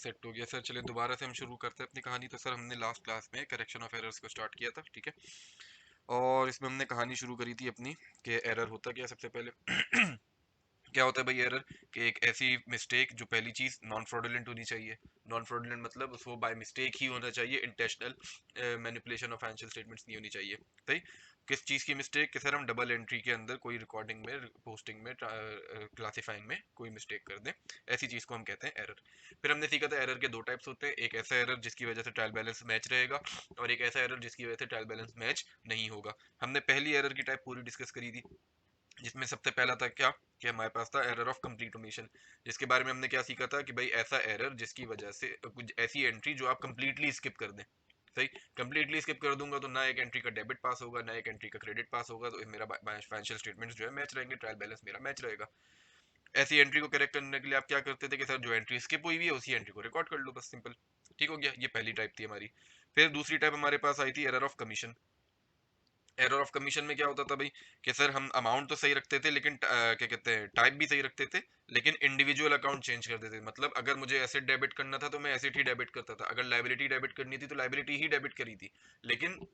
Set हो गया sir. चलिए दोबारा से हम शुरू करते हैं अपनी कहानी। तो सर हमने लास्ट क्लास में करेक्शन ऑफ एरर्स को स्टार्ट किया था, ठीक है। और इसमें हमने कहानी शुरू करी थी अपनी कि एरर होता क्या सबसे पहले। क्या होता है भाई एरर, कि एक ऐसी मिस्टेक जो पहली चीज नॉन फ्रॉडुलेंट होनी चाहिए। नॉन फ्रॉडुलेंट मतलब उसको बाय मिस्टेक ही होना चाहिए, intentional manipulation of financial statements नहीं होनी चाहिए। सही। किस चीज की मिस्टेक, कि सर हम डबल एंट्री के अंदर कोई रिकॉर्डिंग में, पोस्टिंग में, क्लासिफाइंग में कोई मिस्टेक कर दें, ऐसी चीज को हम कहते हैं एरर। फिर हमने सीखा था एरर के दो टाइप्स होते हैं, एक ऐसा एरर जिसकी वजह से ट्रायल बैलेंस मैच रहेगा, और एक ऐसा एरर जिसकी वजह से ट्रायल बैलेंस मैच नहीं होगा। हमने पहली एरर की टाइप पूरी डिस्कस करी थी, जिसमें सबसे पहला था क्या, कि हमारे पास था एरर ऑफ कंप्लीट ओमिशन, जिसके बारे में हमने क्या सीखा था कि भाई ऐसा एरर जिसकी वजह से कुछ ऐसी एंट्री जो आप कंप्लीटली स्किप कर दें। सही। कंप्लीटली स्किप कर दूंगा तो ना एक एंट्री का डेबिट पास होगा, ना एक एंट्री का क्रेडिट पास होगा, तो मेरा फाइनेंशियल स्टेटमेंट्स जो है मैच रहेंगे, ट्रायल बैलेंस मेरा मैच रहेगा। ऐसी एंट्री को करेक्ट करने के लिए आप क्या करते थे कि सर जो एंट्री स्किप हुई हुई है उसी एंट्री को रिकॉर्ड कर लो, बस सिंपल। ठीक हो गया, ये पहली टाइप थी हमारी। फिर दूसरी टाइप हमारे पास आई थी error of commission. Error of commission में क्या होता था भाई, कि सर हम अमाउंट तो सही रखते थे, लेकिन क्या कहते हैं, टाइप भी सही रखते थे, लेकिन इंडिविजुअल अकाउंट चेंज कर देते थे। मतलब अगर मुझे एसेट डेबिट करना था तो मैं एसेट ही डेबिट करता था, अगर लाइबिलिटी डेबिट करनी थी तो लाइबिलिटी ही डेबिट करी थी, लेकिन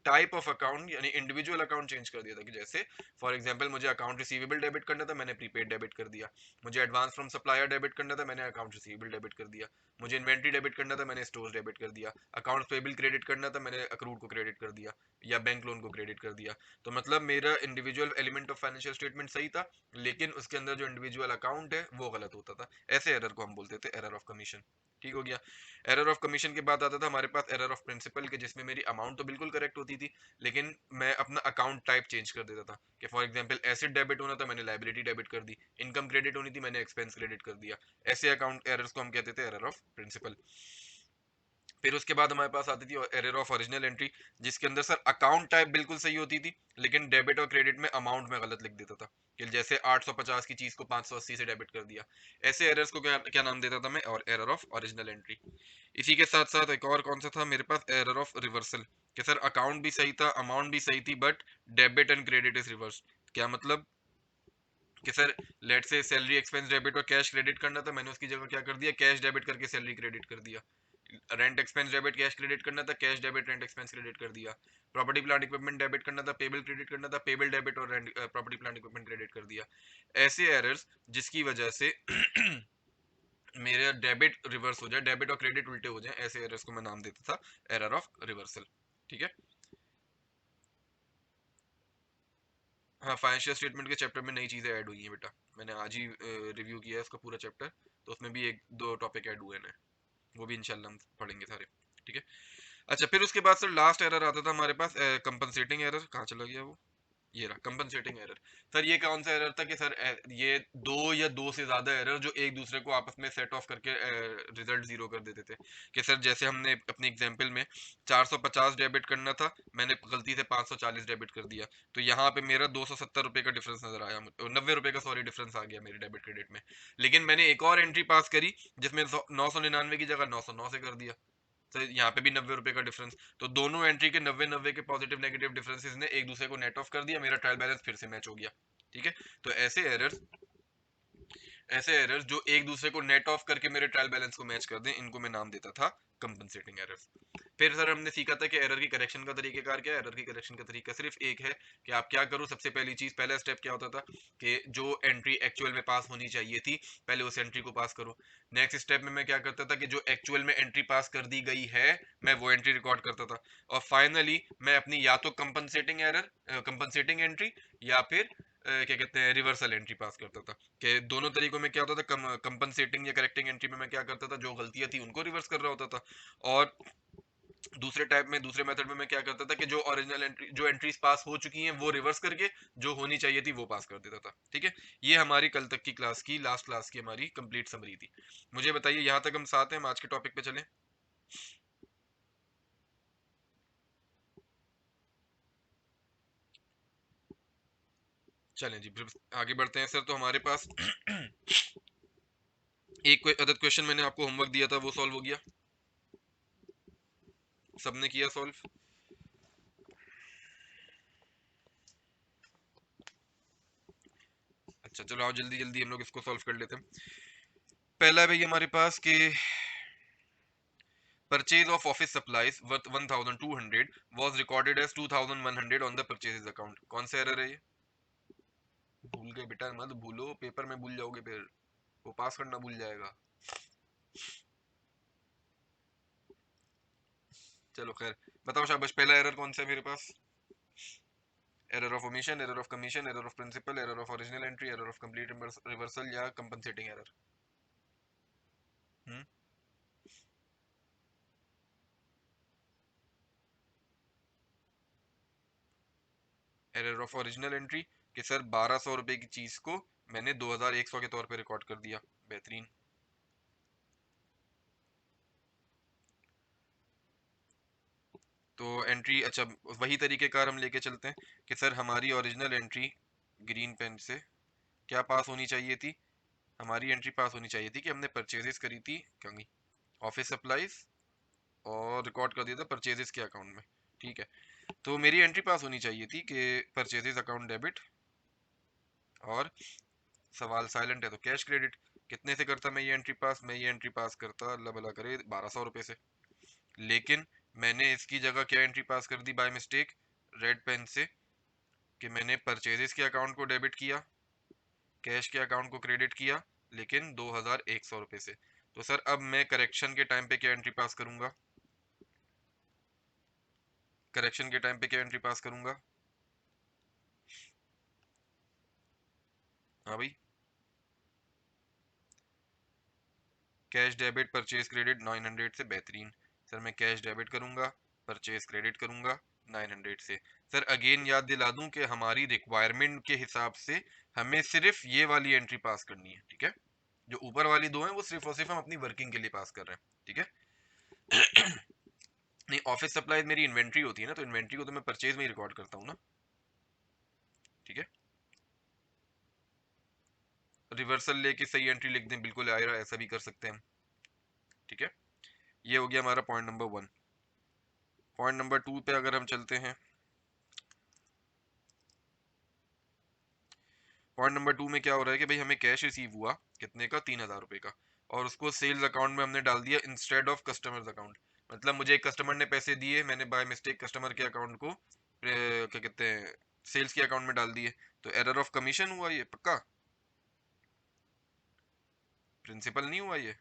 टाइप ऑफ अकाउंट यानी इंडिविजुअल अकाउंट चेंज कर दिया था। कि जैसे फॉर एग्जांपल मुझे अकाउंट रिसीवेबल डेबिट करना था, मैंने प्रीपेड डेबिट कर दिया। मुझे एडवांस फ्रॉम सप्लायर डेबिट करना था, मैंने अकाउंट रिसीवेबल डेबिट कर दिया। मुझे इन्वेंट्री डेबिट करना था, मैंने स्टोर्स डेबिट कर दिया। अकाउंट पेबल क्रेडिट करना था, मैंने अक्रूड को क्रेडिट कर दिया, या बैंक लोन को क्रेडिट कर दिया। तो मतलब मेरा individual element of financial statement सही था, लेकिन उसके अंदर जो इंडिविजुअल अकाउंट है वो गलत होता था। ऐसे एरर को हम बोलते थे एरर ऑफ कमीशन। ठीक हो गया। एरर ऑफ कमीशन के बाद आता था हमारे पास एरर ऑफ प्रिंसिपल, के जिसमें मेरी अमाउंट तो बिल्कुल करेक्ट होती थी, लेकिन मैं अपना अकाउंट टाइप चेंज कर देता था। कि फॉर एग्जांपल एसेट डेबिट होना था, मैंने लाइबिलिटी डेबिट कर दी। इनकम क्रेडिट होनी थी, मैंने एक्सपेंस क्रेडिट कर दिया। ऐसे अकाउंट एरर्स को हम कहते थे एरर ऑफ प्रिंसिपल। फिर उसके बाद हमारे पास आती थी एरर ऑफ ओरिजिनल एंट्री, जिसके अंदर सर अकाउंट टाइप बिल्कुल सही होती थी, लेकिन डेबिट और क्रेडिट में अमाउंट में गलत लिख देता था। कि जैसे 850 की चीज को 580 से डेबिट कर दिया। ऐसे एरर्स को क्या क्या नाम देता था मैं, और एरर ऑफ ओरिजिनल एंट्री। इसी के साथ साथ एक और कौन सा था मेरे पास, एरर ऑफ रिवर्सल। कि सर अकाउंट भी सही था, अमाउंट भी सही थी, but debit and credit is reverse. क्या मतलब, कि सर लेट से सैलरी एक्सपेंस डेबिट और कैश क्रेडिट करना था, मैंने उसकी जगह क्या कर दिया, कैश डेबिट करके सैलरी क्रेडिट कर दिया। Rent expense debit cash credit करना था, cash debit rent expense credit कर दिया। प्रॉपर्टी प्लांट इक्विपमेंट डेबिट करना था, पेबल क्रेडिट करना था, पेबल डेबिट और rent property plant equipment credit कर दिया। ऐसे एरर्स जिसकी वजह से मेरा डेबिट रिवर्स हो जाए, डेबिट और क्रेडिट उल्टे हो जाए, ऐसे एरर्स को मैं नाम देता था एरर ऑफ रिवर्सल। ठीक है। हाँ, फाइनेंशियल स्टेटमेंट के चैप्टर में नई चीजें ऐड हुई हैं बेटा, मैंने आज ही रिव्यू किया है उसका पूरा चैप्टर, तो उसमें भी एक दो टॉपिक ऐड हुए हैं, वो भी इंशाल्लाह हम पढ़ेंगे सारे। ठीक है। अच्छा, फिर उसके बाद सर लास्ट एरर आता था हमारे पास, कंपनसेटिंग एरर। कहाँ चला गया वो, ये रहा कंपनसेटिंग एरर। सर ये कौन सा एरर था, कि सर ये दो या दो से ज्यादा एरर जो एक दूसरे को आपस में सेट ऑफ करके रिजल्ट जीरो कर देते थे। कि सर जैसे हमने अपनी एग्जांपल में 450 डेबिट करना था, मैंने गलती से 540 डेबिट कर दिया, तो यहाँ पे मेरा 270 रुपए का डिफरेंस नजर आया, 90 रुपए का सॉरी डिफरेंस आ गया मेरे डेबिट क्रेडिट में। लेकिन मैंने एक और एंट्री पास करी जिसमें 999 की जगह 909 से कर दिया, तो यहाँ पे भी 90 रुपए का डिफरेंस। तो दोनों एंट्री के 90 90 के पॉजिटिव नेगेटिव डिफरेंसेस ने एक दूसरे को नेट ऑफ कर दिया, मेरा ट्रायल बैलेंस फिर से मैच हो गया। ठीक है। तो ऐसे एरर्स जो एक दूसरे को नेट ऑफ करके मेरे ट्रायल बैलेंस को मैच कर दें, इनको मैं नाम देता था कंपनसेटिंग एरर्स। फिर सर हमने सीखा था कि एरर की करेक्शन का तरीकेकार क्या है। एरर की करेक्शन का तरीका सिर्फ एक है, कि आप क्या करो, सबसे पहली चीज, पहला स्टेप क्या होता था, कि जो एंट्री एक्चुअल में पास होनी चाहिए थी, पहले उस एंट्री को पास करो। नेक्स्ट स्टेप में मैं क्या करता था, कि जो एक्चुअल में एंट्री पास कर दी गई है, मैं वो एंट्री रिकॉर्ड करता था। और फाइनली मैं अपनी या तो कंपनसेटिंग एंट्री, या फिर क्या कहते हैं, रिवर्सल एंट्री पास करता था। कि दोनों तरीकों में क्या होता था, कंपनसेटिंग या करेक्टिंग एंट्री में मैं क्या करता था, जो गलतियां थी उनको रिवर्स कर रहा होता था। और दूसरे मेथड में मैं क्या करता था, कि जो ओरिजिनल एंट्री, जो एंट्रीज पास हो चुकी हैं वो रिवर्स करके जो होनी चाहिए थी वो पास कर देता था। ठीक है। ये हमारी कल तक की क्लास की, लास्ट क्लास की हमारी कंप्लीट समरी थी। मुझे बताइए, यहाँ तक हम साथ हैं, हम आज के टॉपिक पे चलें। चलें जी, फिर आगे बढ़ते हैं सर। तो हमारे पास एक कोई अदद क्वेश्चन मैंने आपको होमवर्क दिया था, वो सॉल्व हो गया, सबने किया सॉल्व। अच्छा चलो आओ, जल्दी जल्दी हम लोग इसको सॉल्व कर लेते हैं। पहला है भाई हमारे पास कि Purchase of office supplies worth 1200 was recorded as 2100 on the purchases account. कौन सा एरर है ये? भूल गए बेटा, मत भूलो, पेपर में भूल जाओगे फिर, वो पास करना भूल जाएगा। चलो खैर, बताओ शाबाश, पहला एरर कौन सा है मेरे पास? Error of omission, error of commission, error of principle, error of original entry, error of complete reversal या compensating error. Error of original entry कि सर 1200 रुपए की चीज को मैंने 2100 के तौर पे रिकॉर्ड कर दिया। बेहतरीन। तो एंट्री, अच्छा वही तरीकेकार हम लेके चलते हैं कि सर हमारी ओरिजिनल एंट्री ग्रीन पेन से क्या पास होनी चाहिए थी? हमारी एंट्री पास होनी चाहिए थी कि हमने परचेजेस करी थी कहीं ऑफिस सप्लाईज और रिकॉर्ड कर दिया था परचेजेस के अकाउंट में। ठीक है, तो मेरी एंट्री पास होनी चाहिए थी कि परचेजेस अकाउंट डेबिट और सवाल साइलेंट है तो कैश क्रेडिट। कितने से करता मैं ये एंट्री पास? मैं ये एंट्री पास करता, अल्लाह भला करे, 1200 रुपए से। लेकिन मैंने इसकी जगह क्या एंट्री पास कर दी बाय मिस्टेक रेड पेन से कि मैंने परचेजेस के अकाउंट को डेबिट किया, कैश के अकाउंट को क्रेडिट किया, लेकिन 2100 रुपए से। तो सर अब मैं करेक्शन के टाइम पे क्या एंट्री पास करूंगा? करेक्शन के टाइम पे क्या एंट्री पास करूंगा? हाँ भाई, कैश डेबिट परचेज क्रेडिट 900 से। बेहतरीन। सर मैं कैश डेबिट करूंगा, परचेज क्रेडिट करूंगा 900 से। सर अगेन याद दिला दूं कि हमारी रिक्वायरमेंट के हिसाब से हमें सिर्फ ये वाली एंट्री पास करनी है। ठीक है, जो ऊपर वाली दो हैं वो सिर्फ और सिर्फ हम अपनी वर्किंग के लिए पास कर रहे हैं। ठीक है। नहीं, ऑफिस सप्लाईज मेरी इन्वेंट्री होती है ना, तो इन्वेंट्री को तो मैं परचेज में ही रिकॉर्ड करता हूँ ना। ठीक है, रिवर्सल लेके सही एंट्री लिख दें, बिल्कुल आयरा, ऐसा भी कर सकते हैं हम। ठीक है, ये हो गया हमारा पॉइंट नंबर 1। पॉइंट नंबर 2 पे अगर हम चलते हैं, पॉइंट नंबर 2 में क्या हो रहा है कि भाई हमें कैश रिसीव हुआ कितने का? 3000 रुपए का, और उसको सेल्स अकाउंट में हमने डाल दिया इंस्टेड ऑफ कस्टमर्स अकाउंट। मतलब मुझे एक कस्टमर ने पैसे दिए, मैंने बाय मिस्टेक कस्टमर के अकाउंट को क्या कहते हैं, सेल्स के अकाउंट में डाल दिए। तो एरर ऑफ कमीशन हुआ ये पक्का, प्रिंसिपल नहीं हुआ ये।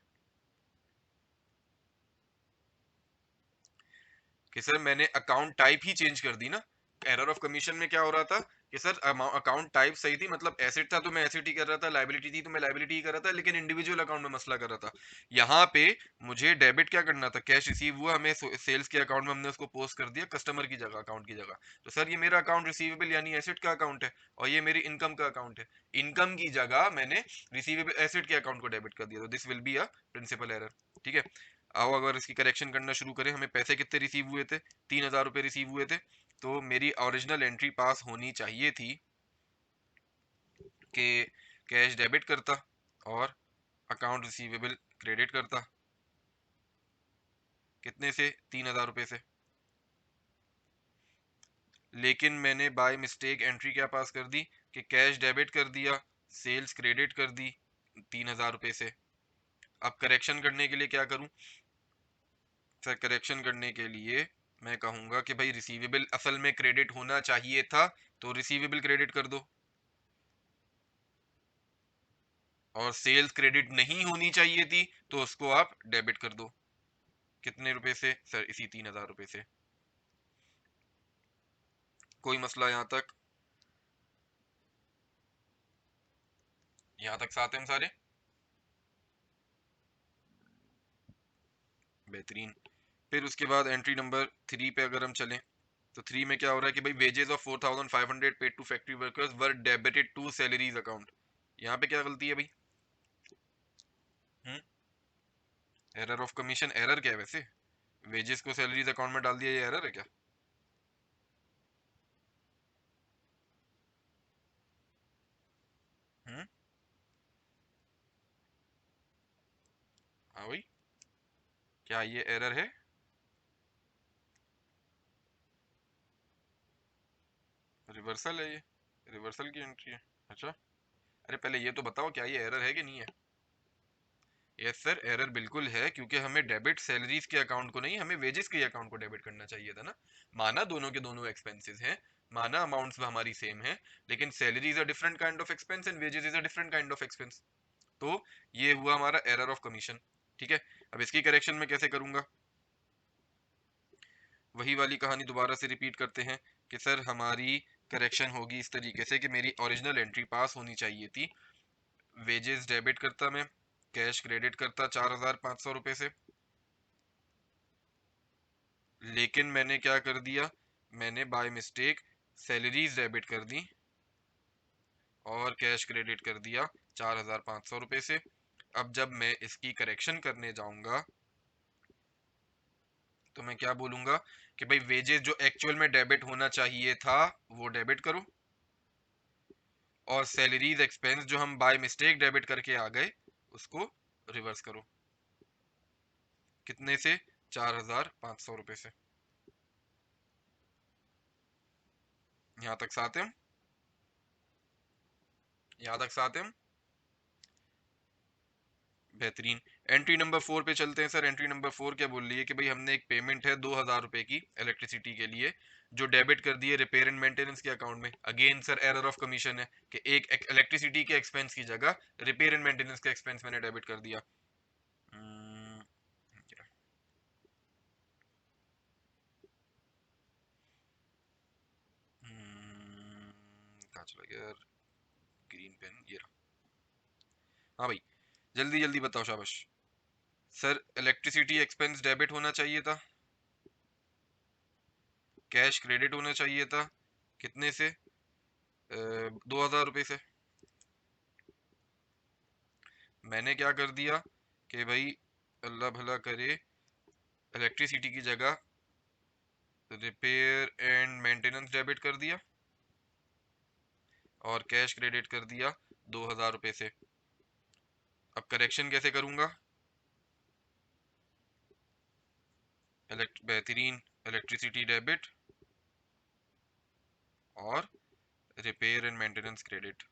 कि सर मैंने अकाउंट टाइप ही चेंज कर दी ना। एरर ऑफ कमीशन में क्या हो रहा था कि सर अकाउंट टाइप सही थी, मतलब एसेट था तो मैं एसेट ही कर रहा था, लाइबिलिटी थी तो मैं लाइबिलिटी ही कर रहा था, लेकिन इंडिविजुअल अकाउंट में मसला कर रहा था। यहाँ पे मुझे डेबिट क्या करना था? कैश रिसीव हुआ हमें सेल्स के अकाउंट में, हमने उसको पोस्ट कर दिया कस्टमर की जगह, अकाउंट की जगह। तो सर ये मेरा अकाउंट रिसीवेबल यानी एसेट का अकाउंट है, और ये मेरी इनकम का अकाउंट है। इनकम की जगह मैंने रिसीवेबल एसेट के अकाउंट को डेबिट कर दिया, तो this will be a principle error. ठीक है, आओ अगर इसकी करेक्शन करना शुरू करें। हमें पैसे कितने रिसीव हुए थे? 3000 रुपए रिसीव हुए थे। तो मेरी ओरिजिनल एंट्री पास होनी चाहिए थी कि कैश डेबिट करता और अकाउंट रिसीवेबल क्रेडिट करता। कितने से? 3000 रुपए से। लेकिन मैंने बाय मिस्टेक एंट्री क्या पास कर दी कि कैश डेबिट कर दिया, सेल्स क्रेडिट कर दी 3000 रुपए से। अब करेक्शन करने के लिए क्या करूं? सर करेक्शन करने के लिए मैं कहूंगा कि भाई रिसीवेबल असल में क्रेडिट होना चाहिए था, तो रिसीवेबल क्रेडिट कर दो, और सेल्स क्रेडिट नहीं होनी चाहिए थी तो उसको आप डेबिट कर दो। कितने रुपए से? सर इसी 3000 रुपए से। कोई मसला यहाँ तक? यहाँ तक साथ हैं हम सारे? बेहतरीन। फिर उसके बाद एंट्री नंबर 3 पे अगर हम चलें, तो 3 में क्या हो रहा है कि भाई wages of 4500 paid to factory workers were debited to salaries account. यहाँ पे क्या गलती है भाई? एरर ऑफ कमीशन एरर क्या है वैसे? वेजेस को सैलरीज अकाउंट में डाल दिया, ये एरर है क्या? हम्म, हाँ भाई, क्या ये एरर है? रिवर्सल है ये, रिवर्सल की एंट्री है। अच्छा, अरे पहले ये तो बताओ क्या ये एरर है कि नहीं है? यस सर, एरर बिल्कुल है, क्योंकि हमें डेबिट सैलरीज के अकाउंट को नहीं, हमें वेजेस के अकाउंट को डेबिट करना चाहिए था ना। माना दोनों के दोनों एक्सपेंसेस हैं, माना अमाउंट्स हमारी सेम है, लेकिन salary is a different kind of expense and wages is a different kind of expense. तो ये हुआ हमारा एरर ऑफ कमीशन। ठीक है, अब इसकी करेक्शन में कैसे करूंगा? वही वाली कहानी दोबारा से रिपीट करते हैं कि सर हमारी करेक्शन होगी इस तरीके से कि मेरी ओरिजिनल एंट्री पास होनी चाहिए थी, वेजेस डेबिट करता मैं, कैश क्रेडिट करता 4,500 रुपये से, लेकिन मैंने क्या कर दिया, मैंने बाय मिस्टेक सैलरीज डेबिट कर दी और कैश क्रेडिट कर दिया 4,500 रुपये से। अब जब मैं इसकी करेक्शन करने जाऊंगा तो मैं क्या बोलूंगा कि भाई वेजेस जो एक्चुअल में डेबिट होना चाहिए था वो डेबिट करो, और सैलरीज एक्सपेंस जो हम बाय मिस्टेक डेबिट करके आ गए उसको रिवर्स करो। कितने से? 4,500 रुपये से। यहाँ तक साथ हैं हम? यहाँ तक साथ हैं हम? बेहतरीन। एंट्री नंबर 4 पे चलते हैं सर। एंट्री नंबर 4 क्या बोल रही है कि भाई हमने एक पेमेंट है 2,000 रुपए की इलेक्ट्रिसिटी के लिए, जो डेबिट कर दी है रिपेयर एंड मेंटेनेंस के अकाउंट में। Again sir error of commission है कि एक इलेक्ट्रिसिटी के एक्सपेंस की जगह रिपेयर एंड मेंटेनेंस का एक्सपेंस मैंने डेबिट कर दिया। हम्म, क्या? कहाँ चला गया यार ग्रीन पेन, ये रहा। हाँ भाई, जल्दी जल्दी बताओ, शाबाश। सर इलेक्ट्रिसिटी एक्सपेंस डेबिट होना चाहिए था, कैश क्रेडिट होना चाहिए था। कितने से? 2,000 रुपये से। मैंने क्या कर दिया कि भाई अल्लाह भला करे, इलेक्ट्रिसिटी की जगह रिपेयर एंड मेंटेनेंस डेबिट कर दिया और कैश क्रेडिट कर दिया 2,000 रुपये से। अब करेक्शन कैसे करूंगा? बेहतरीन, इलेक्ट्रिसिटी डेबिट और रिपेयर एंड मेंटेनेंस क्रेडिट।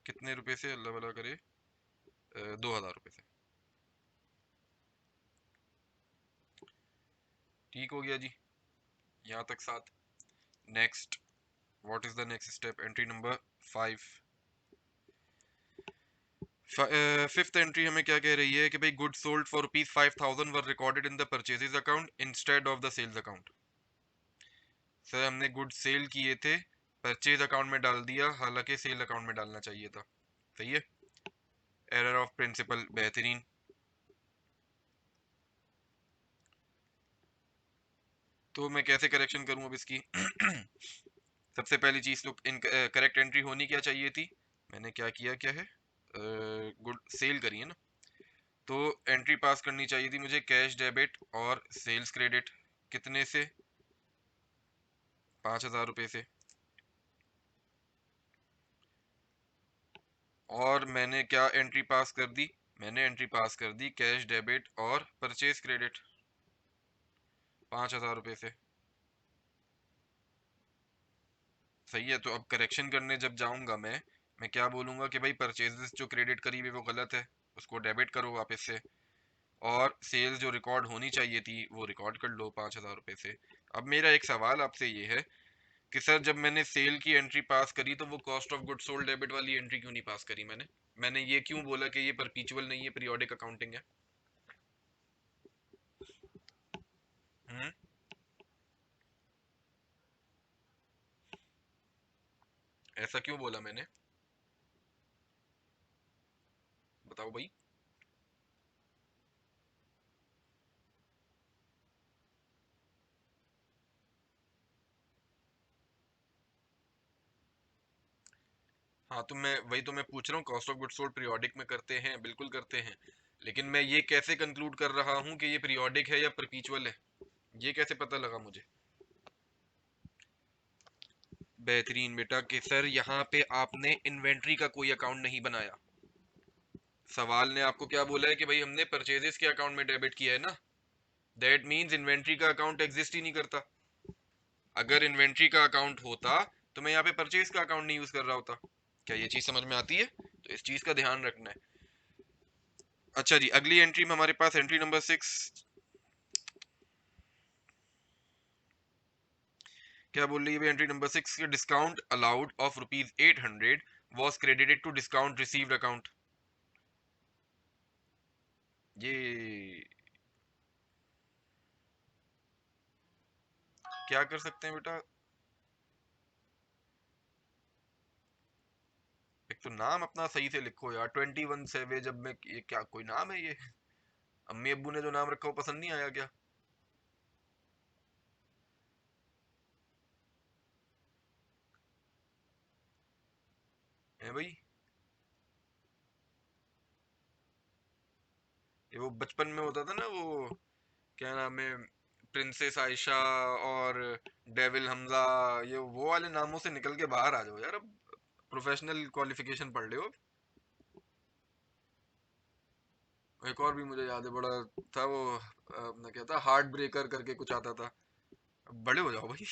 कितने रुपए से अल्लाह भला करे? 2,000 रुपये से। ठीक हो गया जी, यहाँ तक साथ। Next, what is the next step? Entry number 5। Fifth entry हमें क्या कह रही है कि भाई good sold for ₹5,000 were recorded in the purchases account instead of the sales account. Sir हमने गुड सेल किए थे, परचेज अकाउंट में डाल दिया, हालांकि सेल अकाउंट में डालना चाहिए था। सही है, एरर ऑफ प्रिंसिपल। बेहतरीन। तो मैं कैसे करेक्शन करूं अब इसकी? सबसे पहली चीज तो इन करेक्ट एंट्री होनी क्या चाहिए थी? मैंने क्या किया, क्या है, गुड सेल करी है ना, तो एंट्री पास करनी चाहिए थी मुझे कैश डेबिट और सेल्स क्रेडिट। कितने से? 5,000 रुपये से। और मैंने क्या एंट्री पास कर दी? मैंने एंट्री पास कर दी कैश डेबिट और परचेज क्रेडिट 5,000 रुपये से। सही है, तो अब करेक्शन करने जब जाऊंगा मैं क्या बोलूंगा कि भाई परचेजेस जो क्रेडिट करी हुई वो गलत है, उसको डेबिट करो वापस से, और सेल्स जो रिकॉर्ड होनी चाहिए थी वो रिकॉर्ड कर लो 5,000 रुपये से। अब मेरा एक सवाल आपसे ये है कि सर जब मैंने सेल की एंट्री पास करी तो वो cost of good sold debit वाली एंट्री क्यों नहीं पास करी? मैंने ये क्यों बोला कि ये परपीचुअल नहीं है, पीरियोडिक अकाउंटिंग है? हम्म, ऐसा क्यों बोला मैंने? बताओ भाई। हाँ, तो मैं वही तो मैं पूछ रहा हूँ, cost of goods sold periodic में करते हैं, बिल्कुल करते हैं, लेकिन मैं ये कैसे कंक्लूड कर रहा हूँ कि ये पीरियोडिक है या परपीचुअल है? ये कैसे पता लगा मुझे? बेहतरीन बेटा कि सर यहाँ पे आपने इन्वेंट्री का कोई अकाउंट नहीं बनाया। सवाल ने आपको क्या बोला है कि भाई हमने परचेजेस के अकाउंट में डेबिट किया है ना, दैट मीन्स इन्वेंट्री का अकाउंट एग्जिस्ट ही नहीं करता। अगर इन्वेंट्री का अकाउंट होता तो मैं यहाँ पे परचेज का अकाउंट नहीं यूज कर रहा होता। क्या ये चीज समझ में आती है? तो इस चीज का ध्यान रखना है। अच्छा जी, अगली एंट्री में हमारे पास एंट्री नंबर 6 क्या बोल रही है? एंट्री नंबर 6 के discount allowed of ₹800 was credited to discount received account. ये क्या कर सकते हैं बेटा? एक तो नाम अपना सही से लिखो यार, 21 सेवेज। अब मैं ये क्या कोई नाम है ये? अम्मी अब्बू ने जो नाम रखा वो पसंद नहीं आया क्या? है भाई? ये वो बचपन में होता था ना, वो क्या नाम है, प्रिंसेस आयशा और डेविल हमजा, ये वो वाले नामों से निकल के बाहर आ जाओ यार। अब प्रोफेशनल क्वालिफिकेशन पढ़ ले हो। एक और भी मुझे याद है बड़ा था वो, अपना क्या था, हार्ट ब्रेकर करके कुछ आता था। अब बड़े हो जाओ भाई।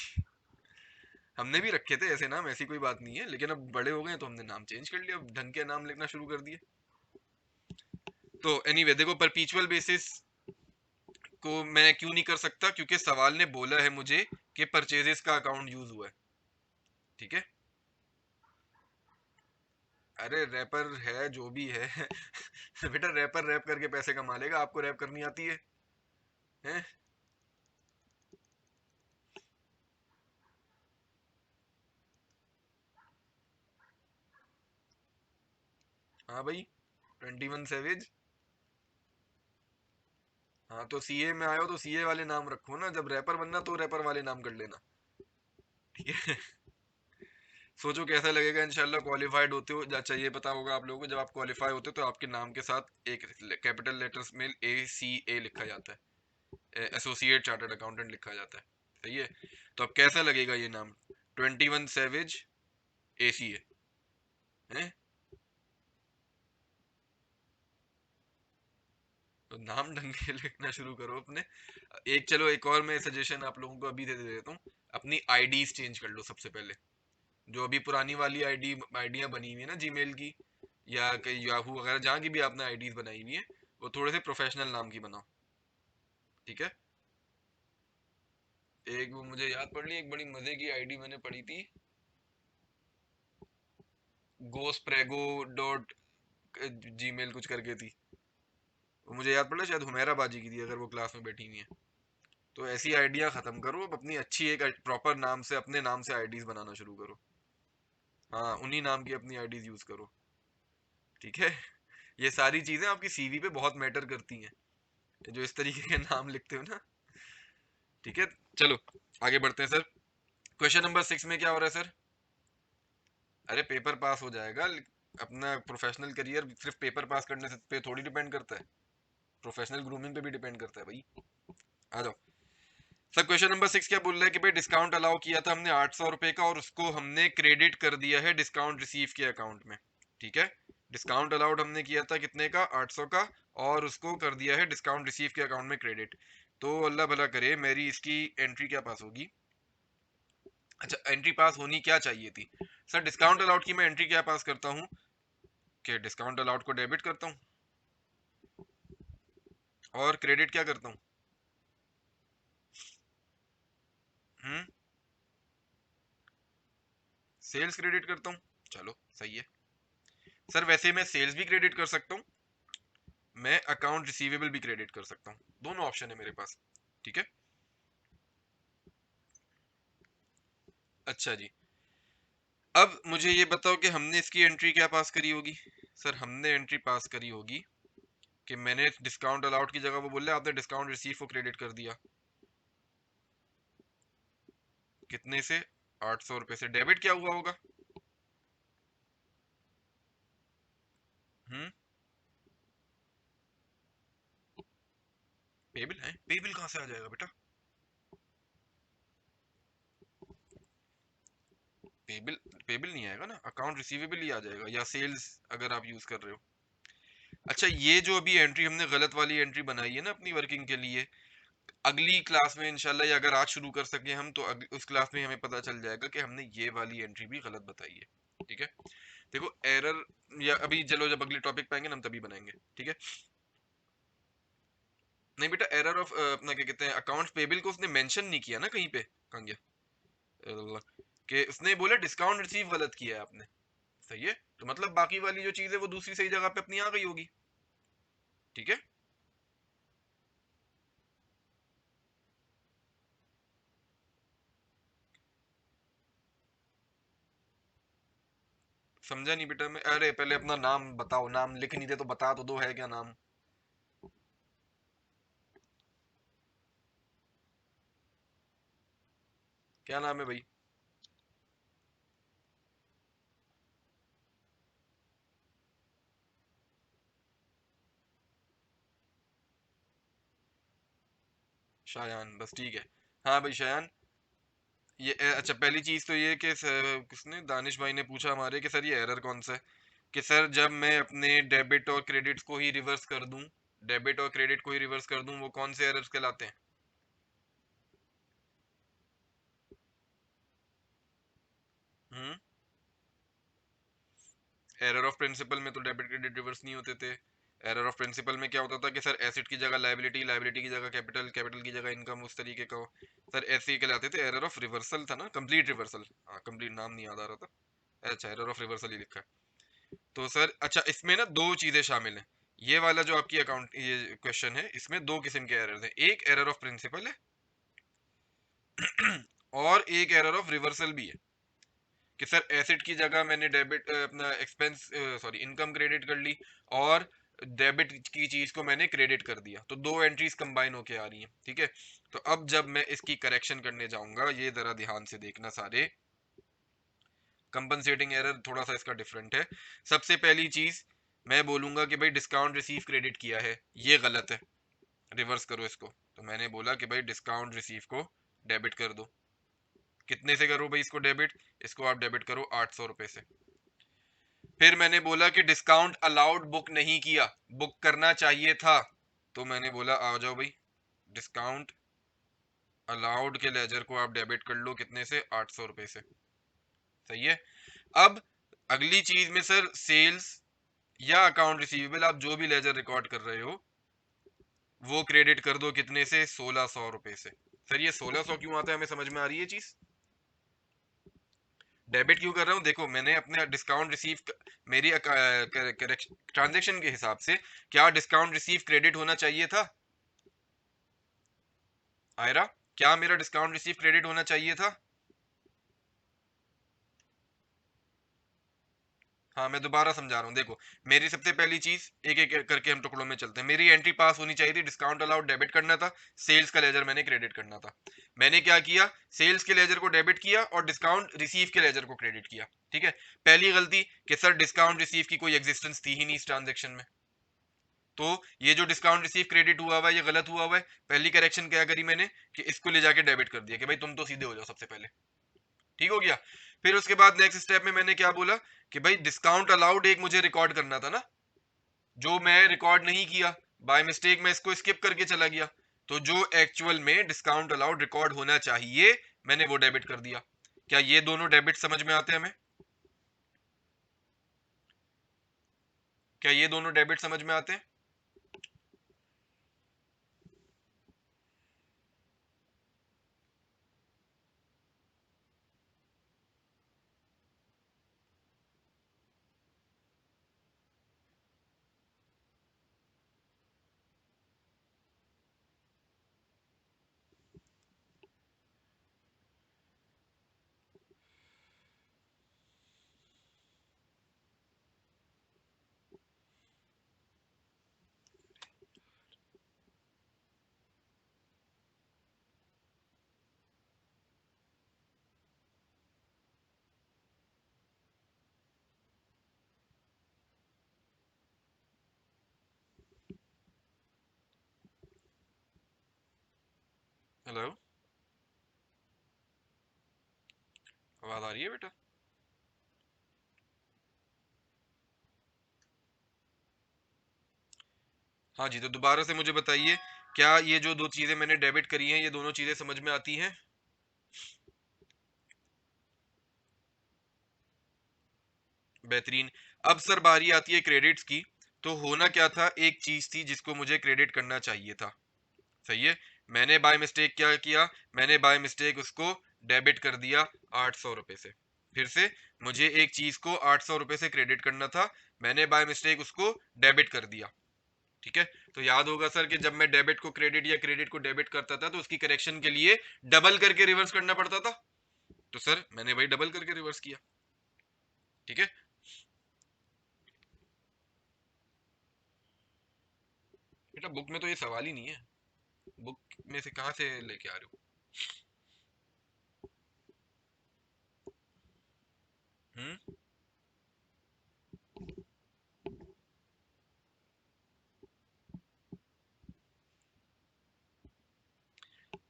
हमने भी रखे थे ऐसे नाम, ऐसी कोई बात नहीं है, लेकिन अब बड़े हो गए तो हमने नाम चेंज कर लिया, अब ढंग के नाम लिखना शुरू कर दिए। तो एनीवे देखो, परपीचुअल बेसिस को मैं क्यों नहीं कर सकता? क्योंकि सवाल ने बोला है मुझे कि परचेजेस का अकाउंट यूज हुआ है। ठीक है। अरे रैपर है जो भी है। बेटा रैपर रैप करके पैसे कमा लेगा, आपको रैप करनी आती है? हैं? हाँ भाई, 21 सैवेज। हाँ तो सीए में आयो तो सीए वाले नाम रखो ना, जब रैपर बनना तो रैपर वाले नाम कर लेना। ठीक है। सोचो कैसा लगेगा इंशाल्लाह क्वालिफाइड होते हो। अच्छा ये पता होगा आप लोगों को, जब आप क्वालिफाई होते हो तो आपके नाम के साथ एक कैपिटल लेटर्स में ACA लिखा जाता है, एसोसिएट चार्टर्ड अकाउंटेंट लिखा जाता है। सही है। तो अब कैसा लगेगा ये नाम? 21 सैवेज ACA है। तो नाम ढंग के लिखना शुरू करो अपने। एक चलो एक और मैं सजेशन आप लोगों को अभी दे देता हूँ। अपनी आईडीज चेंज कर लो सबसे पहले। जो अभी पुरानी वाली आईडियां बनी हुई है ना जीमेल की, या याहू वगैरह, जहाँ की भी आपने आईडीज बनाई हुई है, वो थोड़े से प्रोफेशनल नाम की बनाओ। ठीक है। एक वो मुझे याद पड़ रही है, एक बड़ी मजे की आईडी मैंने पढ़ी थी, गोस्प्रेगो डॉट जीमेल कुछ करके थी। वो मुझे याद पड़ा, शायद हुमैरा बाजी की थी, अगर वो क्लास में बैठी हुई है। तो ऐसी आइडिया खत्म करो, अब अपनी अच्छी एक प्रॉपर नाम से, अपने नाम से आईडीज बनाना शुरू करो। हाँ, उन्हीं नाम की अपनी आईडीज यूज करो। ठीक है। ये सारी चीजें आपकी सीवी पे बहुत मैटर करती हैं, जो इस तरीके के नाम लिखते हो ना। ठीक है। चलो आगे बढ़ते हैं सर। क्वेश्चन नंबर 6 में क्या हो रहा है सर? अरे पेपर पास हो जाएगा, अपना प्रोफेशनल करियर सिर्फ पेपर पास करने से पे थोड़ी डिपेंड करता है, प्रोफेशनल ग्रूमिंग पे भी डिपेंड करता है भाई। आ जाओ। सर क्वेश्चन नंबर 6 क्या बोल रहा है कि भाई डिस्काउंट अलाउ किया था हमने 800 रुपए का, और उसको हमने क्रेडिट कर दिया है डिस्काउंट रिसीव के अकाउंट में। ठीक है। डिस्काउंट अलाउड हमने किया था कितने का? 800 का। और उसको कर दिया है डिस्काउंट रिसीव के अकाउंट में क्रेडिट। तो अल्लाह भला करे मेरी इसकी एंट्री क्या पास होगी? अच्छा, एंट्री पास होनी क्या चाहिए थी? सर डिस्काउंट अलाउड की मैं एंट्री क्या पास करता हूँ कि डिस्काउंट अलाउड को डेबिट करता हूँ, और क्रेडिट क्या करता हूँ? हम्म, सेल्स क्रेडिट करता हूँ। चलो सही है। सर वैसे मैं सेल्स भी क्रेडिट कर सकता हूँ, मैं अकाउंट रिसीवेबल भी क्रेडिट कर सकता हूँ, दोनों ऑप्शन है मेरे पास। ठीक है। अच्छा जी, अब मुझे ये बताओ कि हमने इसकी एंट्री क्या पास करी होगी? सर हमने एंट्री पास करी होगी कि मैंने डिस्काउंट अलाउड की जगह, वो बोल रहे आपने डिस्काउंट रिसीव को क्रेडिट कर दिया। कितने से? 800 रुपए से। डेबिट क्या हुआ होगा? हम्म, पेबिल है? पेबिल कहाँ से आ जाएगा बेटा? पेबिल, पेबिल नहीं आएगा ना, अकाउंट रिसीवेबल ही आ जाएगा, या सेल्स अगर आप यूज कर रहे हो। अच्छा, ये जो अभी एंट्री हमने गलत वाली एंट्री बनाई है ना अपनी वर्किंग के लिए, अगली क्लास में इंशाल्लाह, या अगर आज शुरू कर सके हम तो उस क्लास में हमें पता चल जाएगा कि हमने ये वाली एंट्री भी गलत बताई है। ठीक है, देखो एरर, या अभी चलो जब अगले टॉपिक पे आएंगे ना हम तभी बनाएंगे। ठीक है, नहीं बेटा, एरर ऑफ अपना क्या कहते हैं, अकाउंट्स पेबल को उसने मेंशन नहीं किया ना कहीं पे, कहाँ गया अल्लाह, कि उसने बोला डिस्काउंट रिसीव गलत किया है आपने। सही है, तो मतलब बाकी वाली जो चीज है वो दूसरी सही जगह पे अपनी आ गई होगी। ठीक है, समझा नहीं बेटा मैं, अरे पहले अपना नाम बताओ, नाम लिख नहीं दे तो बता तो दो, है क्या नाम? क्या नाम है भाई? शायान, बस ठीक है। हाँ भाई शायान, ये अच्छा, पहली चीज तो ये कि किसने, दानिश भाई ने पूछा हमारे कि सर ये एरर कौन सा है, कि सर जब मैं अपने डेबिट और क्रेडिट्स को ही रिवर्स कर दूं, डेबिट और क्रेडिट को ही रिवर्स कर दूं, वो कौन से एरर्स कहलाते हैं? हम्म, एरर ऑफ प्रिंसिपल में तो डेबिट क्रेडिट रिवर्स नहीं होते थे। एरर ऑफ प्रिंसिपल में क्या होता था कि सर एसेट की जगह लायबिलिटी, लायबिलिटी की जगह कैपिटल, कैपिटल की जगह इनकम, उस तरीके का हो। सर ऐसे ही कहलाते थे। एरर ऑफ रिवर्सल था ना, कंप्लीट रिवर्सल, हाँ कंप्लीट नाम नहीं याद आ रहा था। अच्छा, एरर ऑफ रिवर्सल ही लिखा है। तो सर अच्छा, इसमें ना दो चीजें शामिल हैं। ये वाला जो आपकी अकाउंट ये क्वेश्चन है, इसमें दो किस्म के एरर हैं, एक एरर ऑफ प्रिंसिपल है और एक एरर ऑफ रिवर्सल भी है, कि सर एसेट की जगह मैंने डेबिट अपना एक्सपेंस, सॉरी इनकम क्रेडिट कर ली, और डेबिट की चीज को मैंने क्रेडिट कर दिया, तो दो एंट्रीज कंबाइन होके आ रही हैं। ठीक है, तो अब जब मैं इसकी करेक्शन करने जाऊंगा, ये जरा ध्यान से देखना सारे, कंपनसेटिंग एरर थोड़ा सा इसका डिफरेंट है। सबसे पहली चीज मैं बोलूंगा कि भाई डिस्काउंट रिसीव क्रेडिट किया है, ये गलत है, रिवर्स करो इसको। तो मैंने बोला कि भाई डिस्काउंट रिसीव को डेबिट कर दो। कितने से करो भाई इसको डेबिट? इसको आप डेबिट करो 800 रुपए से। फिर मैंने बोला कि डिस्काउंट अलाउड बुक नहीं किया, बुक करना चाहिए था। तो मैंने बोला आ जाओ भाई, डिस्काउंट अलाउड के लेजर को आप डेबिट कर लो, कितने से? 800 रुपए से। सही है। अब अगली चीज में सर सेल्स या अकाउंट रिसीवेबल, आप जो भी लेजर रिकॉर्ड कर रहे हो वो क्रेडिट कर दो, कितने से? 1600 रुपए से। सर ये 1600 क्यों आता है, हमें समझ में आ रही है चीज? डेबिट क्यों कर रहा हूँ? देखो मैंने अपने डिस्काउंट रिसीव, मेरी ट्रांजेक्शन के हिसाब से क्या डिस्काउंट रिसीव क्रेडिट होना चाहिए था? आयरा, क्या मेरा डिस्काउंट रिसीव क्रेडिट होना चाहिए था? हाँ मैं दोबारा समझा रहा हूँ, देखो मेरी सबसे पहली चीज, एक एक करके हम टुकड़ों में चलते हैं। मेरी एंट्री पास होनी चाहिए थी, डिस्काउंट अलाउड डेबिट करना था, सेल्स का लेजर मैंने क्रेडिट करना था। मैंने क्या किया? सेल्स के लेजर को डेबिट किया और डिस्काउंट रिसीव के लेजर को क्रेडिट किया। ठीक है, पहली गलती कि सर डिस्काउंट रिसीव की कोई एग्जिस्टेंस थी ही नहीं इस ट्रांजेक्शन में, तो ये जो डिस्काउंट रिसीव क्रेडिट हुआ हुआ है ये गलत हुआ हुआ है। पहली करेक्शन क्या करी मैंने, कि इसको ले जाके डेबिट कर दिया, कि भाई तुम तो सीधे हो जाओ सबसे पहले। ठीक हो गया। फिर उसके बाद नेक्स्ट स्टेप में मैंने क्या बोला, कि भाई डिस्काउंट अलाउड एक मुझे रिकॉर्ड करना था ना, जो मैं रिकॉर्ड नहीं किया, बाय मिस्टेक मैं इसको स्किप करके चला गया। तो जो एक्चुअल में डिस्काउंट अलाउड रिकॉर्ड होना चाहिए मैंने वो डेबिट कर दिया। क्या ये दोनों डेबिट समझ में आते हैं हमें? क्या ये दोनों डेबिट समझ में आते हैं? हेलो, आवाज आ रही है बेटा? हाँ जी, तो दोबारा से मुझे बताइए क्या ये जो दो चीजें मैंने डेबिट करी हैं ये दोनों चीजें समझ में आती हैं? बेहतरीन। अब सर बारी आती है क्रेडिट्स की। तो होना क्या था, एक चीज थी जिसको मुझे क्रेडिट करना चाहिए था, सही है। मैंने बाय मिस्टेक क्या किया, मैंने बाय मिस्टेक उसको डेबिट कर दिया 800 रुपए से। फिर से, मुझे एक चीज को 800 रुपए से क्रेडिट करना था, मैंने बाय मिस्टेक उसको डेबिट कर दिया, ठीक है। तो याद होगा सर कि जब मैं डेबिट को क्रेडिट या क्रेडिट को डेबिट करता था तो उसकी करेक्शन के लिए डबल करके रिवर्स करना पड़ता था। तो सर मैंने वही डबल करके रिवर्स किया, ठीक है। बेटा बुक में तो ये सवाल ही नहीं है, बुक में से कहां से लेके आ रहे हो? हम्म।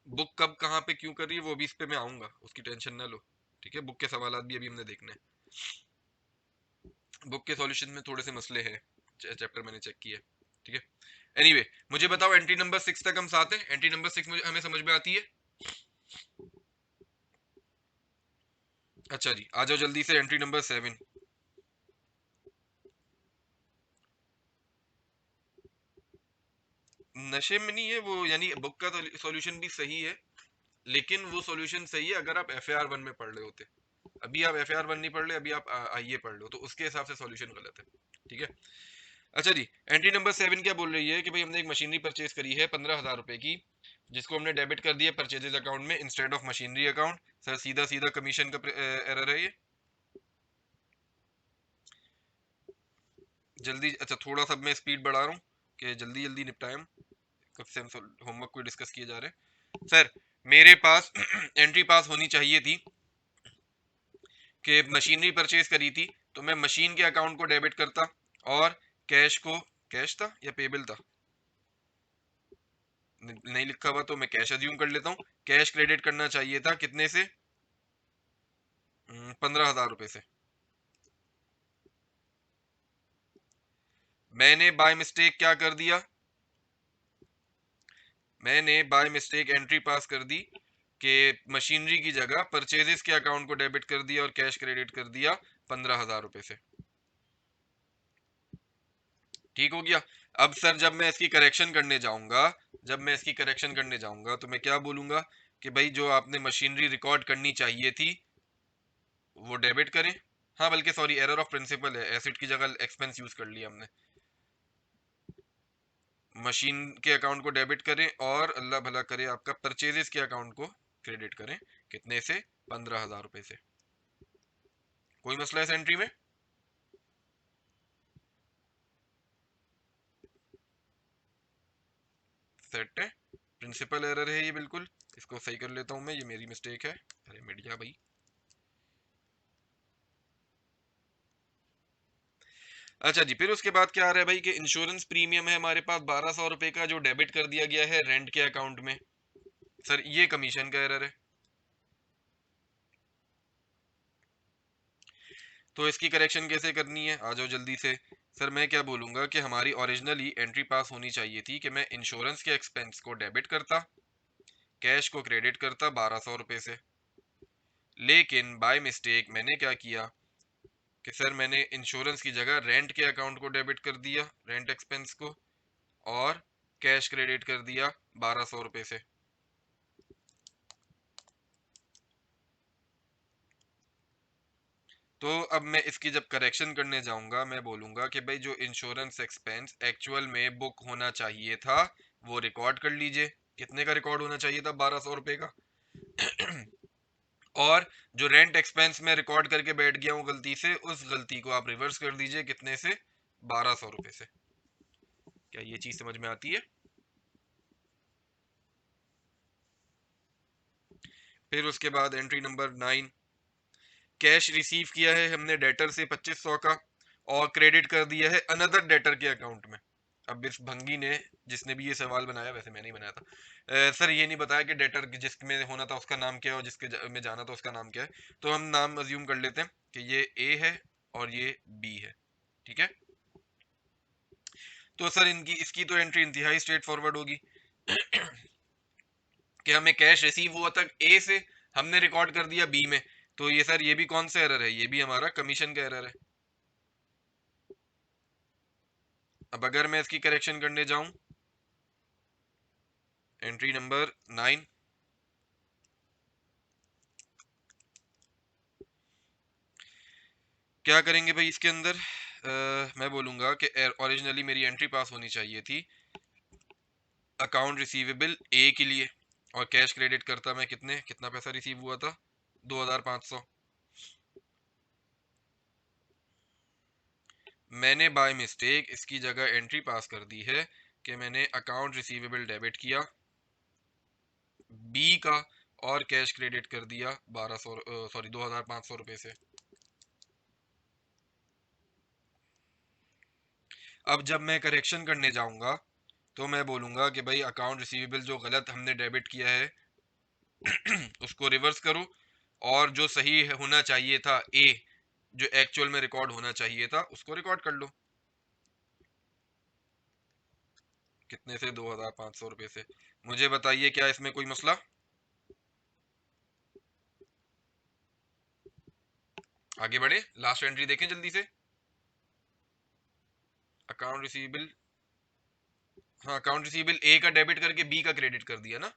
बुक कब कहाँ पे क्यों कर रही है वो भी इस पे मैं आऊंगा, उसकी टेंशन ना लो, ठीक है। बुक के सवाल भी अभी हमने देखने हैं। बुक के सॉल्यूशन में थोड़े से मसले हैं, चैप्टर मैंने चेक किया, ठीक है। एनीवे मुझे बताओ एंट्री नंबर 6 तक हम साथ हैं, एंट्री नंबर 6 मुझे हमें समझ में आती है। अच्छा जी, आ जाओ जल्दी से एंट्री नंबर 7। नशे में नहीं है वो, यानी बुक का सॉल्यूशन भी सही है, लेकिन वो सॉल्यूशन सही है अगर आप FAR 1 में पढ़ रहे होते। अभी आप FAR 1 नहीं पढ़ रहे, अभी आप आईए पढ़ लो, तो उसके हिसाब से सॉल्यूशन गलत है, ठीक है। अच्छा जी, एंट्री नंबर 7 क्या बोल रही है कि भाई हमने एक मशीनरी परचेज करी है 15,000 रुपए की, जिसको हमने डेबिट कर दिया परचेजेस अकाउंट में instead of machinery account. Sir सीधा सीधा कमीशन का एरर है ये। जल्दी, अच्छा थोड़ा सा मैं स्पीड बढ़ा रहा हूँ कि जल्दी जल्दी निपटाएं हम, कब से हम होमवर्क को डिस्कस किए जा रहे हैं। सर मेरे पास एंट्री पास होनी चाहिए थी कि मशीनरी परचेज करी थी, तो मैं मशीन के अकाउंट को डेबिट करता और कैश को, कैश था या पेबल था, नहीं लिखा हुआ तो मैं कैश अज्यूम कर लेता हूँ। कैश क्रेडिट करना चाहिए था कितने से, 15,000 रुपए से। मैंने बाय मिस्टेक क्या कर दिया, मैंने बाय मिस्टेक एंट्री पास कर दी कि मशीनरी की जगह परचेजेस के अकाउंट को डेबिट कर दिया और कैश क्रेडिट कर दिया 15,000 रुपए से, ठीक हो गया। अब सर जब मैं इसकी करेक्शन करने जाऊंगा, जब मैं इसकी करेक्शन करने जाऊंगा तो मैं क्या बोलूंगा कि भाई जो आपने मशीनरी रिकॉर्ड करनी चाहिए थी वो डेबिट करें। हाँ बल्कि सॉरी, एरर ऑफ प्रिंसिपल है, एसेट की जगह एक्सपेंस यूज कर लिया हमने। मशीन के अकाउंट को डेबिट करें और अल्लाह भला करे आपका परचेजेस के अकाउंट को क्रेडिट करें, कितने से, 15,000 रुपए से। कोई मसला है एंट्री में? सेट है, प्रिंसिपल एरर है ये बिल्कुल, इसको सही कर लेता हूं मैं, ये मेरी मिस्टेक है। अरे मिट जा भाई। अच्छा जी, फिर उसके बाद क्या आ रहा है भाई कि इंश्योरेंस प्रीमियम है हमारे पास 1,200 रुपए का, जो डेबिट कर दिया गया है रेंट के अकाउंट में। सर ये कमीशन का एरर है, तो इसकी करेक्शन कैसे करनी है, आ जाओ जल्दी से। सर मैं क्या बोलूंगा कि हमारी ओरिजिनली एंट्री पास होनी चाहिए थी कि मैं इंश्योरेंस के एक्सपेंस को डेबिट करता, कैश को क्रेडिट करता 1,200 रुपए से। लेकिन बाय मिस्टेक मैंने क्या किया कि सर मैंने इंश्योरेंस की जगह रेंट के अकाउंट को डेबिट कर दिया, रेंट एक्सपेंस को, और कैश क्रेडिट कर दिया 1,200 रुपए से। तो अब मैं इसकी जब करेक्शन करने जाऊंगा मैं बोलूंगा कि भाई जो इंश्योरेंस एक्सपेंस एक्चुअल में बुक होना चाहिए था वो रिकॉर्ड कर लीजिए। कितने का रिकॉर्ड होना चाहिए था, 1,200 रुपए का। और जो रेंट एक्सपेंस में रिकॉर्ड करके बैठ गया हूँ गलती से, उस गलती को आप रिवर्स कर दीजिए, कितने से, 1,200 रुपए से। क्या ये चीज समझ में आती है? फिर उसके बाद एंट्री नंबर 9, कैश रिसीव किया है हमने डेटर से 2,500 का, और क्रेडिट कर दिया है अनदर डेटर के अकाउंट में। अब इस भंगी ने, जिसने भी ये सवाल बनाया, वैसे मैंने ही बनाया था, सर ये नहीं बताया कि डेटर जिसमें होना था उसका नाम क्या है और में जाना था उसका नाम क्या है। तो हम नाम अज्यूम कर लेते हैं कि ये ए है और ये बी है, ठीक है। तो सर इनकी इसकी तो एंट्री इंतहाई स्ट्रेट फॉरवर्ड होगी। कि हमें कैश रिसीव हुआ था ए से, हमने रिकॉर्ड कर दिया बी में, तो ये सर ये भी कौन सा एरर है, ये भी हमारा कमीशन का एरर है। अब अगर मैं इसकी करेक्शन करने जाऊं, एंट्री नंबर 9, क्या करेंगे भाई इसके अंदर, मैं बोलूंगा कि ओरिजिनली मेरी एंट्री पास होनी चाहिए थी अकाउंट रिसीवेबल ए के लिए, और कैश क्रेडिट करता मैं कितना पैसा रिसीव हुआ था, 2500। मैंने बाय मिस्टेक इसकी जगह एंट्री पास कर दी है कि मैंने अकाउंट रिसीवेबल डेबिट किया बी का, और कैश क्रेडिट कर दिया 1200, सॉरी 2500 रुपए से। अब जब मैं करेक्शन करने जाऊंगा तो मैं बोलूंगा कि भाई अकाउंट रिसीवेबल जो गलत हमने डेबिट किया है उसको रिवर्स करो, और जो सही होना चाहिए था ए, जो एक्चुअल में रिकॉर्ड होना चाहिए था, उसको रिकॉर्ड कर लो। कितने से, 2500 रुपए से। मुझे बताइए क्या इसमें कोई मसला। आगे बढ़े, लास्ट एंट्री देखें जल्दी से। अकाउंट रिसीवेबल, हाँ अकाउंट रिसीवेबल ए का डेबिट करके बी का क्रेडिट कर दिया ना।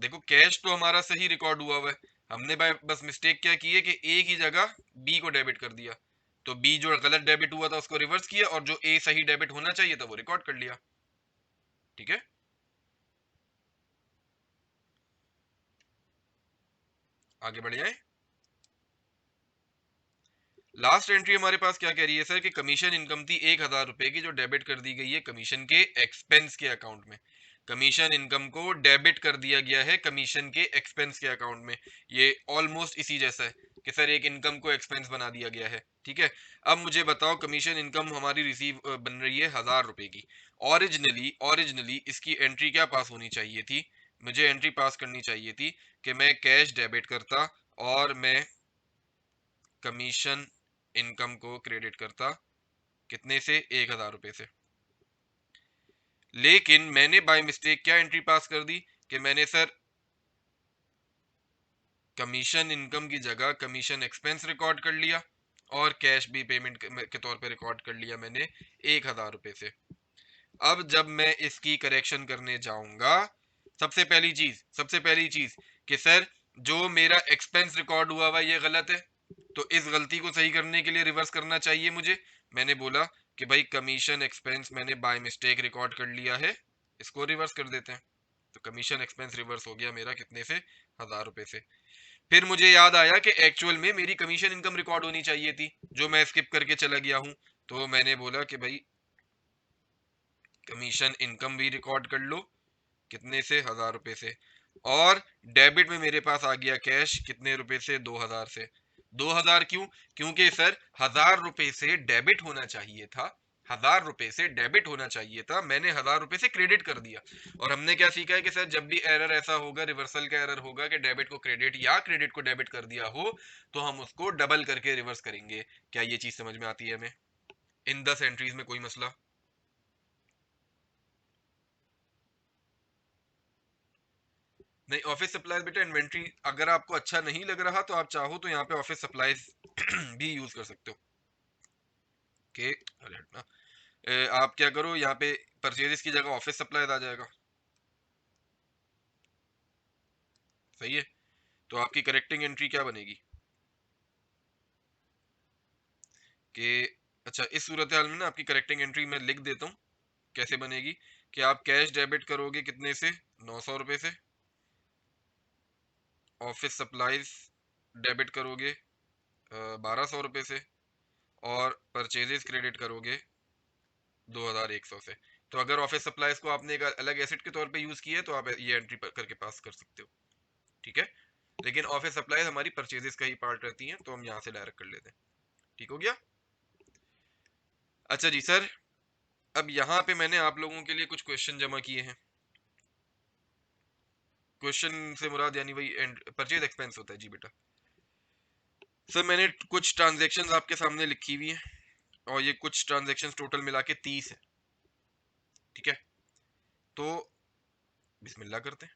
देखो कैश तो हमारा सही रिकॉर्ड हुआ है, हमने बस मिस्टेक क्या की है कि ए की जगह बी को डेबिट कर दिया, तो बी जो गलत डेबिट हुआ था उसको रिवर्स किया, और जो ए सही डेबिट होना चाहिए था वो रिकॉर्ड कर लिया। ठीक है, आगे बढ़ जाए। लास्ट एंट्री हमारे पास क्या कह रही है सर कि कमीशन इनकम थी 1000 रुपए की, जो डेबिट कर दी गई है कमीशन के एक्सपेंस के अकाउंट में। कमीशन इनकम को डेबिट कर दिया गया है कमीशन के एक्सपेंस के अकाउंट में। ये ऑलमोस्ट इसी जैसा है कि सर एक इनकम को एक्सपेंस बना दिया गया है। ठीक है, अब मुझे बताओ कमीशन इनकम हमारी रिसीव बन रही है 1000 रुपए की। ओरिजिनली इसकी एंट्री क्या पास होनी चाहिए थी, मुझे एंट्री पास करनी चाहिए थी कि मैं कैश डेबिट करता और मैं कमीशन इनकम को क्रेडिट करता, कितने से, 1000 रुपए से। लेकिन मैंने बाय मिस्टेक क्या एंट्री पास कर दी कि मैंने सर कमीशन इनकम की जगह कमीशन एक्सपेंस रिकॉर्ड कर लिया, और कैश भी पेमेंट के तौर पे रिकॉर्ड कर लिया मैंने 1000 रुपए से। अब जब मैं इसकी करेक्शन करने जाऊंगा, सबसे पहली चीज कि सर जो मेरा एक्सपेंस रिकॉर्ड हुआ हुआ ये गलत है, तो इस गलती को सही करने के लिए रिवर्स करना चाहिए मुझे। मैंने बोला कि भाई कमीशन एक्सपेंस मैंने बाय मिस्टेक रिकॉर्ड कर लिया है, इसको रिवर्स कर देते हैं। तो कमीशन एक्सपेंस रिवर्स हो गया मेरा कितने से, 1000 रुपए से। फिर मुझे याद आया कि एक्चुअल में मेरी कमीशन इनकम रिकॉर्ड होनी चाहिए थी, जो मैं स्किप करके चला गया हूं। तो मैंने बोला कि भाई कमीशन इनकम भी रिकॉर्ड कर लो, कितने से, 1000 रुपए से। और डेबिट में मेरे पास आ गया कैश कितने रुपए से, 2000 से। 2000 क्यों, क्योंकि सर 1000 रुपए से डेबिट होना चाहिए था, 1000 रुपए से डेबिट होना चाहिए था, मैंने 1000 रुपए से क्रेडिट कर दिया। और हमने क्या सीखा है कि सर जब भी एरर ऐसा होगा, रिवर्सल का एरर होगा कि डेबिट को क्रेडिट या क्रेडिट को डेबिट कर दिया हो, तो हम उसको डबल करके रिवर्स करेंगे। क्या ये चीज समझ में आती है हमें, इन 10 एंट्रीज में कोई मसला। नहीं, ऑफिस सप्लाईज बेटा इन्वेंट्री अगर आपको अच्छा नहीं लग रहा तो आप चाहो तो यहाँ पे ऑफिस सप्लाईज भी यूज कर सकते हो। कि अरे हटना, आप क्या करो यहाँ पे परचेजेस की जगह ऑफिस सप्लाईज आ जाएगा। सही है, तो आपकी करेक्टिंग एंट्री क्या बनेगी कि, अच्छा इस सूरत हाल में ना आपकी करेक्टिंग एंट्री मैं लिख देता हूँ कैसे बनेगी, कि आप कैश डेबिट करोगे कितने से, 900 रुपए से। ऑफिस सप्लाईज डेबिट करोगे 1200 रुपए से। और परचेजेस क्रेडिट करोगे 2100 से। तो अगर ऑफिस सप्लाईज को आपने एक अलग एसेट के तौर पे यूज किया है तो आप ये एंट्री करके पास कर सकते हो। ठीक है, लेकिन ऑफिस सप्लाईज हमारी परचेजेस का ही पार्ट रहती हैं, तो हम यहाँ से डायरेक्ट कर लेते हैं। ठीक हो गया। अच्छा जी सर, अब यहाँ पे मैंने आप लोगों के लिए कुछ क्वेश्चन जमा किए हैं। क्वेश्चन से मुराद यानी वही परचेज एक्सपेंस होता है जी बेटा। सर मैंने कुछ ट्रांजेक्शन आपके सामने लिखी हुई है, और ये कुछ ट्रांजेक्शन टोटल मिला के 30 है, ठीक है। तो बिस्मिल्लाह करते हैं।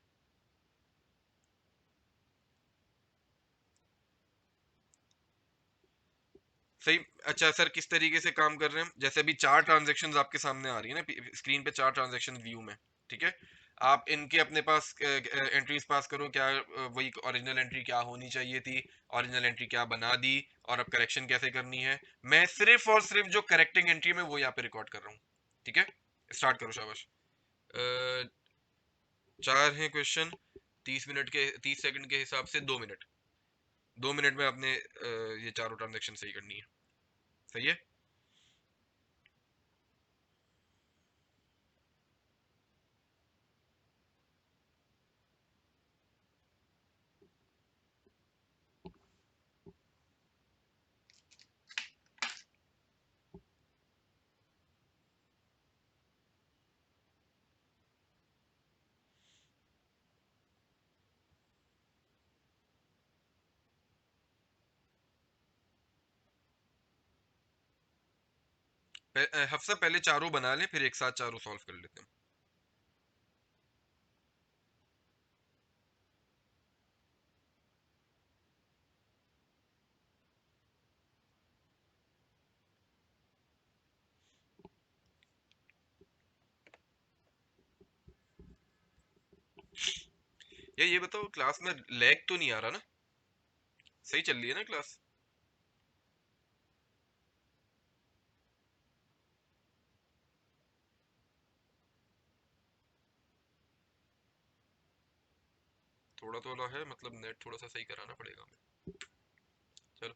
सही। अच्छा सर, किस तरीके से काम कर रहे हैं? जैसे अभी 4 ट्रांजेक्शन्स आपके सामने आ रही है ना स्क्रीन पे, 4 ट्रांजेक्शन व्यू में, ठीक है। आप इनके अपने पास एंट्रीज पास करो, क्या वही ओरिजिनल एंट्री क्या होनी चाहिए थी, ओरिजिनल एंट्री क्या बना दी, और अब करेक्शन कैसे करनी है। मैं सिर्फ और सिर्फ जो करेक्टिंग एंट्री में वो यहाँ पे रिकॉर्ड कर रहा हूँ, ठीक है। स्टार्ट करो, शाबाश। 4 हैं क्वेश्चन, 30 मिनट के 30 सेकंड के हिसाब से 2 मिनट। 2 मिनट में आपने ये चारों ट्रांजेक्शन सही करनी है। सही है। हफ्सा पहले चारों बना लें, फिर एक साथ चारों सॉल्व कर लेते हैं। ये बताओ, क्लास में लैग तो नहीं आ रहा ना? सही चल रही है ना क्लास? थोड़ा थोड़ा है, मतलब नेट थोड़ा सा सही कराना पड़ेगा हमें। चलो।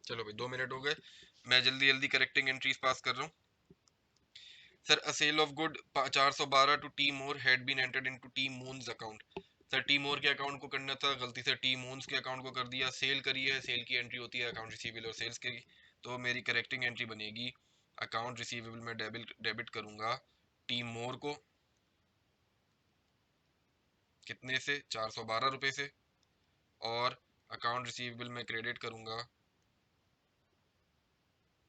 चलो भाई, 2 मिनट हो गए। मैं जल्दी जल्दी करेक्टिंग एंट्रीज पास कर रहा हूँ। Sir, a sale of good 412 to T More had been entered into T moon's account. Sir, T More के अकाउंट को करना था, गलती से टी मून्स के अकाउंट को कर दिया। सेल करी है, सेल की एंट्री होती है अकाउंट रिसीवेबल और सेल्स की। तो मेरी करेक्टिंग एंट्री बनेगी, अकाउंट रिसीवेबल में डेबिट डेबिट करूंगा टी मोर को, कितने से? 412 रुपए से। और अकाउंट रिसीवेबल में क्रेडिट करूंगा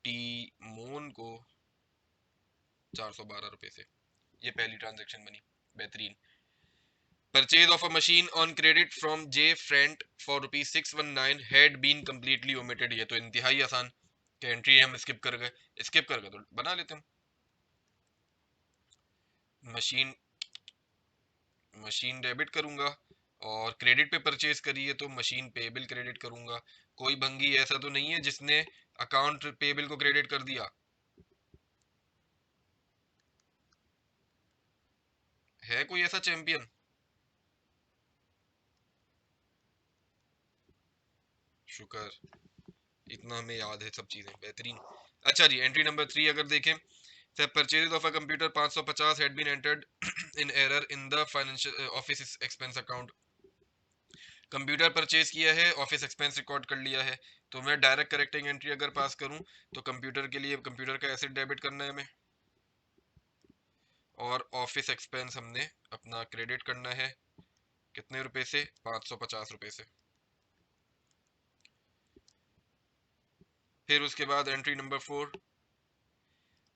टी मोन को 412 रुपए से। ये पहली ट्रांजेक्शन बनी। बेहतरीन। Purchase of a machine on credit from J Frent for ₹619 had been completely omitted. ये तो इंतहाई आसान कि एंट्री हम स्किप कर गए। स्किप कर गए तो बना लेते हैं। मशीन मशीन डेबिट करूंगा, और क्रेडिट पे परचेज करी है तो मशीन पेबल क्रेडिट करूंगा। कोई भंगी ऐसा तो नहीं है जिसने अकाउंट पेबल को क्रेडिट कर दिया? है कोई ऐसा चैंपियन? शुक्र, इतना हमें याद है सब चीजें। बेहतरीन। अच्छा जी, एंट्री नंबर 3 अगर देखें, the purchase of a computer 550 had been entered in error in the financial office expense account। Computer purchase किया है, ऑफिस एक्सपेंस रिकॉर्ड कर लिया है। तो मैं डायरेक्ट करेक्टिंग एंट्री अगर पास करूं, तो कंप्यूटर के लिए कंप्यूटर का एसेट डेबिट करना है हमें, और ऑफिस एक्सपेंस हमने अपना क्रेडिट करना है। कितने रुपए से? 550 रुपए से। फिर उसके बाद entry number 4,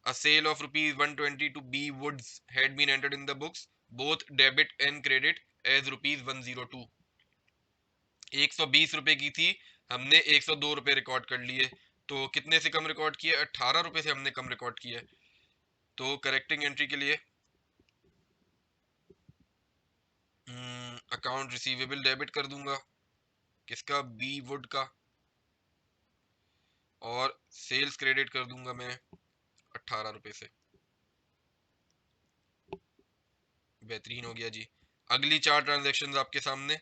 a sale of ₹120 to B Woods had been entered in the books, both debit and credit, as ₹102। 120 रुपए की थी, हमने 102 रुपए रिकॉर्ड कर लिए। तो कितने से कम रिकॉर्ड किए? 18 रुपए से हमने कम रिकॉर्ड किए। तो करेक्टिंग एंट्री के लिए अकाउंट रिसीवेबल डेबिट कर दूंगा किसका? बी वुड का। और सेल्स क्रेडिट कर दूंगा मैं 18 रुपए से। बेहतरीन हो गया जी। अगली 4 ट्रांजेक्शन आपके सामने,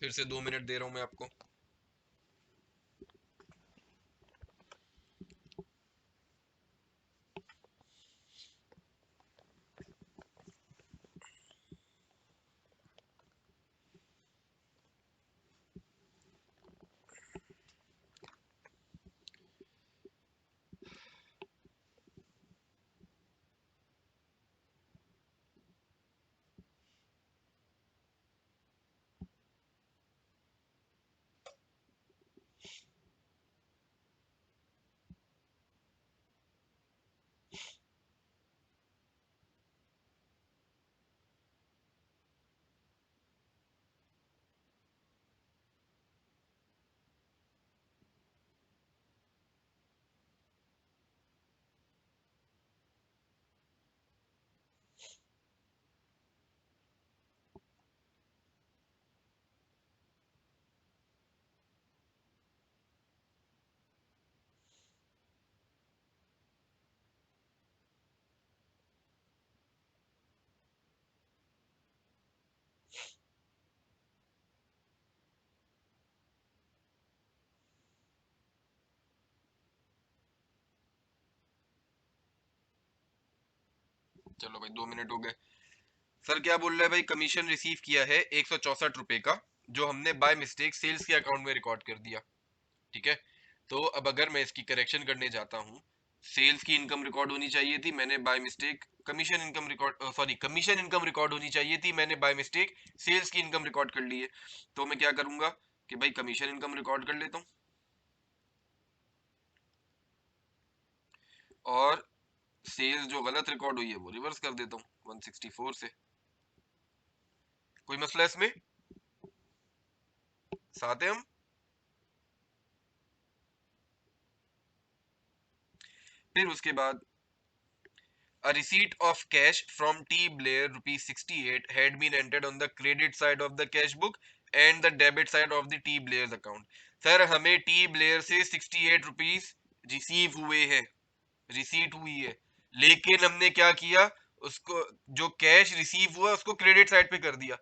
फिर से 2 मिनट दे रहा हूं मैं आपको। चलो भाई 2 मिनट हो गए। सर क्या बोल रहा है भाई? कमीशन रिसीव किया है 164 रुपए का, जो हमने बाय मिस्टेक सेल्स के अकाउंट में रिकॉर्ड कर दिया। ठीक है, तो अब अगर मैं इसकी करेक्शन करने जाता हूँ, सेल्स की इनकम रिकॉर्ड होनी चाहिए थी, मैंने by mistake commission income record, sorry commission income record होनी चाहिए थी, मैंने बाय मिस्टेक सेल्स की इनकम रिकॉर्ड कर ली है। तो मैं क्या करूंगा कि भाई कमीशन इनकम रिकॉर्ड कर लेता हूँ और सेल्स जो गलत रिकॉर्ड हुई है वो रिवर्स कर देता हूँ 164 से। कोई मसला इसमें? साथ है हम? फिर उसके बाद a receipt of cash from T Blair rupees 68 had been entered on the credit side of the cash book and the debit side of the T Blair's account। Sir हमें T Blair से 68 rupees receive हुए हैं, receipt हुई है, लेकिन हमने क्या किया, उसको जो कैश रिसीव हुआ उसको क्रेडिट साइड पे कर दिया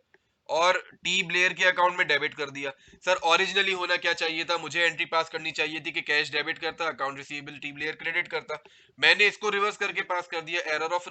और टी ब्लेयर के अकाउंट में डेबिट कर दिया। सर ओरिजिनली होना क्या चाहिए था? मुझे एंट्री पास करनी चाहिए थी कि कैश डेबिट करता, account receivable T Blair credit करता। मैंने इसको रिवर्स करके पास कर दिया, एरर ऑफ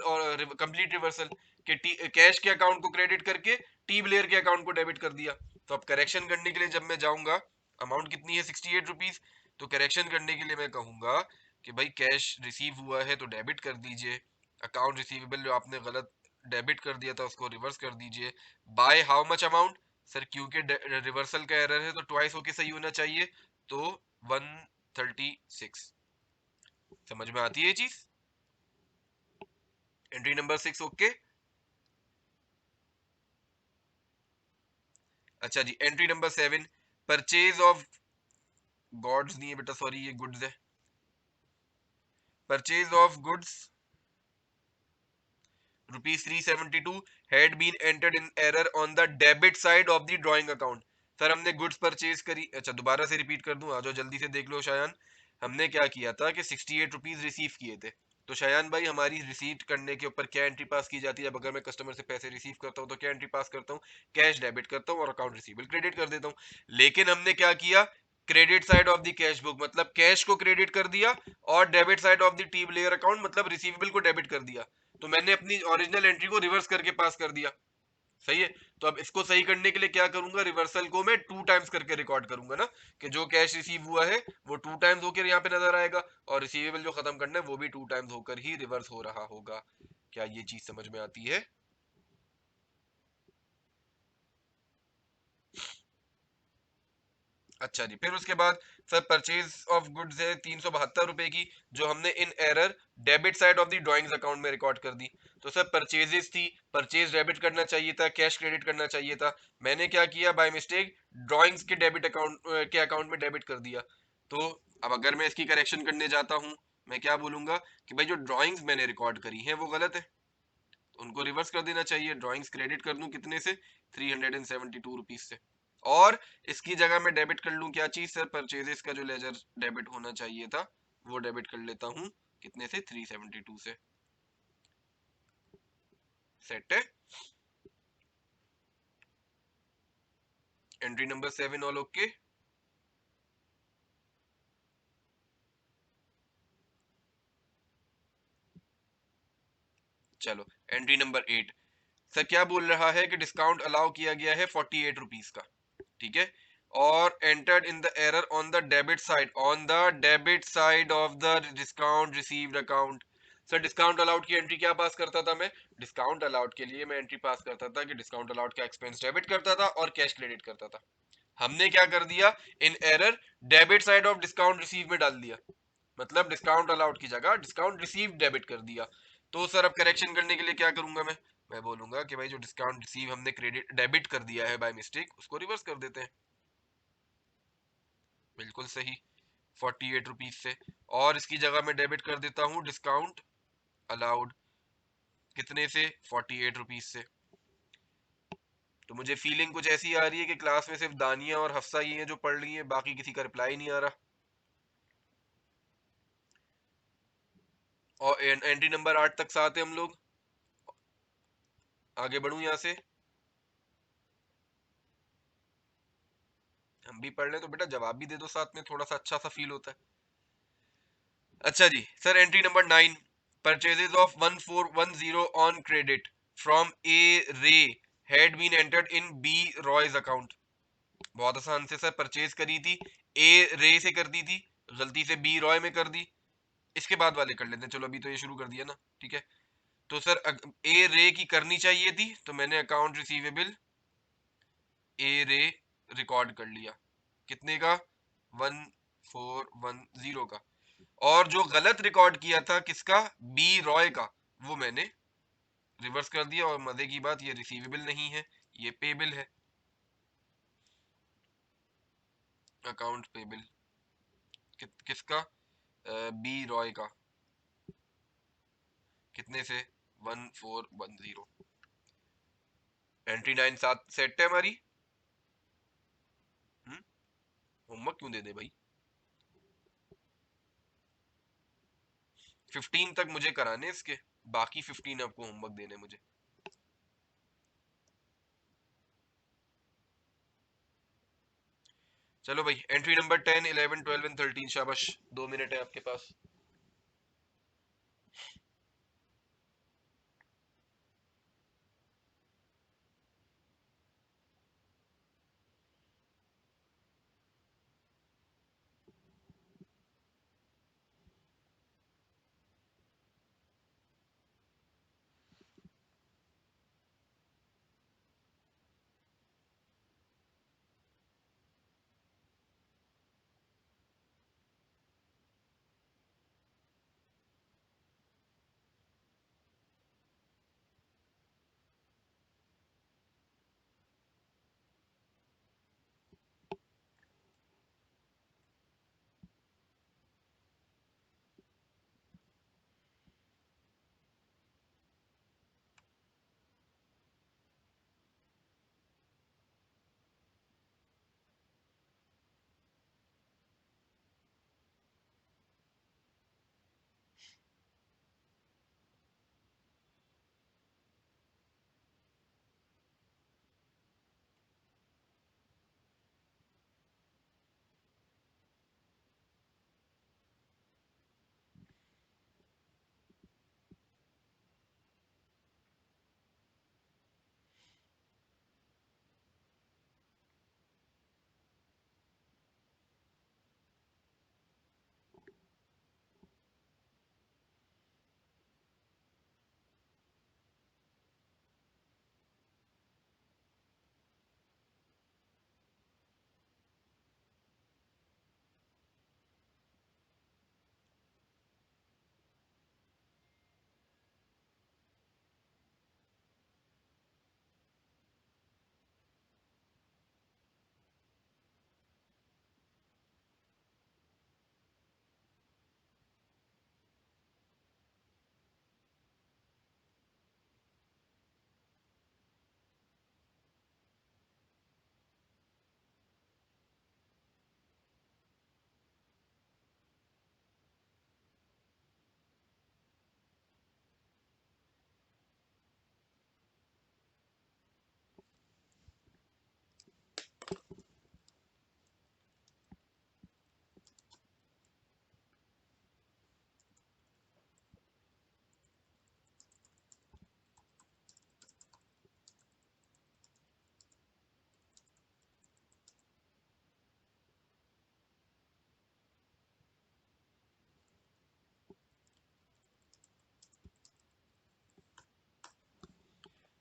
कंप्लीट रिवर्सल, कि कैश के अकाउंट को क्रेडिट करके टी ब्लेयर के अकाउंट को डेबिट कर दिया। तो अब करेक्शन करने के लिए जब मैं जाऊंगा, अमाउंट कितनी है? 68 रुपीज। तो करेक्शन करने के लिए मैं कहूंगा कि भाई कैश रिसीव हुआ है तो डेबिट कर दीजिए, अकाउंट रिसीवेबल जो आपने गलत डेबिट कर दिया था उसको रिवर्स कर दीजिए। By how much amount? Sir क्योंकि रिवर्सल का एरर है तो ट्वाइस होके सही होना चाहिए, तो 136। समझ में आती है ये चीज? Entry number 6 okay. अच्छा जी, entry number 7, purchase of gods नहीं है बेटा, सॉरी ये गुड्स है। Purchase of goods rupees 372 had been entered in error on the debit side of the drawing account। Sir हमने गुड्स परचेज करी, अच्छा दोबारा से रिपीट कर दूं, आ जाओ जल्दी से देख लो शायान। हमने क्या किया था कि 68 रुपीज रिसीव किए थे। तो शायान भाई हमारी रिसीट करने के ऊपर क्या एंट्री पास की जाती है? अब अगर मैं कस्टमर से पैसे रिसीव करता हूं तो क्या एंट्री पास करता हूं? कैश डेबिट करता हूं और अकाउंट रिसीवेबल क्रेडिट कर देता हूं। लेकिन हमने क्या किया, credit side of the cash book मतलब कैश को क्रेडिट कर दिया और debit side of the T player account मतलब रिसीवेबल को डेबिट कर दिया। तो मैंने अपनी ओरिजिनल एंट्री को रिवर्स करके पास कर दिया। सही है, तो अब इसको सही करने के लिए क्या करूंगा, रिवर्सल को मैं 2 टाइम्स करके रिकॉर्ड करूंगा ना, कि जो कैश रिसीव हुआ है वो 2 टाइम्स होकर यहाँ पे नजर आएगा और रिसीवेबल जो खत्म करना है वो भी 2 टाइम्स होकर ही रिवर्स हो रहा होगा। क्या ये चीज समझ में आती है? अच्छा जी, फिर उसके बाद सर परचेज ऑफ गुड्स है 372 रुपए की, जो हमने in error debit side of the drawings account में रिकॉर्ड कर दी। तो सर परचेजेस थी, परचेज डेबिट करना चाहिए था, कैश क्रेडिट करना चाहिए था, मैंने क्या किया, बाय मिस्टेक ड्राइंग्स के डेबिट अकाउंट के अकाउंट में डेबिट कर दिया। तो अब अगर मैं इसकी करेक्शन करने जाता हूँ, मैं क्या बोलूंगा कि भाई जो ड्राइंग्स मैंने रिकॉर्ड करी हैं वो गलत है, उनको रिवर्स कर देना चाहिए। ड्राइंग्स क्रेडिट कर दूं कितने से? 372 रुपीज से। और इसकी जगह मैं डेबिट कर लूं क्या चीज सर, परचेजेस का जो लेजर डेबिट होना चाहिए था वो डेबिट कर लेता हूं, कितने से, 372 से। सेट है। Entry number 7 all okay. चलो एंट्री नंबर 8। सर क्या बोल रहा है कि डिस्काउंट अलाउ किया गया है 48 रुपीज का, ठीक है, और entered in the error on the debit side, on the debit side of the discount received account. Sir discount allowed की एंट्री क्या पास करता था मैं, डिस्काउंट अलाउड के लिए मैं एंट्री पास करता था कि डिस्काउंट अलाउड का एक्सपेंस डेबिट करता था और कैश क्रेडिट करता था। हमने क्या कर दिया, in error debit side of discount receive में डाल दिया, मतलब डिस्काउंट अलाउड की जगह डिस्काउंट रिसीव डेबिट कर दिया। तो सर अब करेक्शन करने के लिए क्या करूंगा मैं बोलूंगा कि भाई जो डिस्काउंट रिसीव हमने क्रेडिट डेबिट कर दिया है बाय मिस्टेक उसको रिवर्स कर देते हैं। बिल्कुल सही, 48 रुपीज से, और इसकी जगह मैं डेबिट कर देता हूँ डिस्काउंट अलाउड, कितने से, 48 रुपीज से। तो मुझे फीलिंग कुछ ऐसी आ रही है कि क्लास में सिर्फ दानिया और हफ्सा ही है जो पढ़ रही है, बाकी किसी का रिप्लाई नहीं आ रहा। और एंट्री नंबर 8 तक साथ है हम लोग, आगे बढ़ूं यहाँ से, हम भी पढ़ लें तो बेटा जवाब भी दे दो साथ में, थोड़ा सा अच्छा सा फील होता है। अच्छा जी sir, entry number 9, purchases of 1410 on credit from A Ray had been entered in B Roy's account. बहुत आसान से सर, परचेज करी थी, ए रे से कर दी थी, गलती से बी रॉय में कर दी, इसके बाद वाले कर लेते हैं, चलो अभी तो ये शुरू कर दिया ना, ठीक है। तो सर ए रे की करनी चाहिए थी तो मैंने अकाउंट रिसीवेबल ए रे रिकॉर्ड कर लिया, कितने का, 1410 का, और जो गलत रिकॉर्ड किया था किसका, बी रॉय का, वो मैंने रिवर्स कर दिया। और मजे की बात, ये रिसीवेबल नहीं है, ये पेबल है, अकाउंट पेबल, किसका, बी रॉय का, कितने से, 1410। एंट्री 9 साथ सेट है हमारी। होमवर्क क्यों दे दे भाई, 15 तक मुझे कराने इसके, बाकी 15 आपको होमवर्क देने मुझे। चलो भाई, एंट्री नंबर 10, 11, 12 एंड 13, शाबाश, 2 मिनट है आपके पास।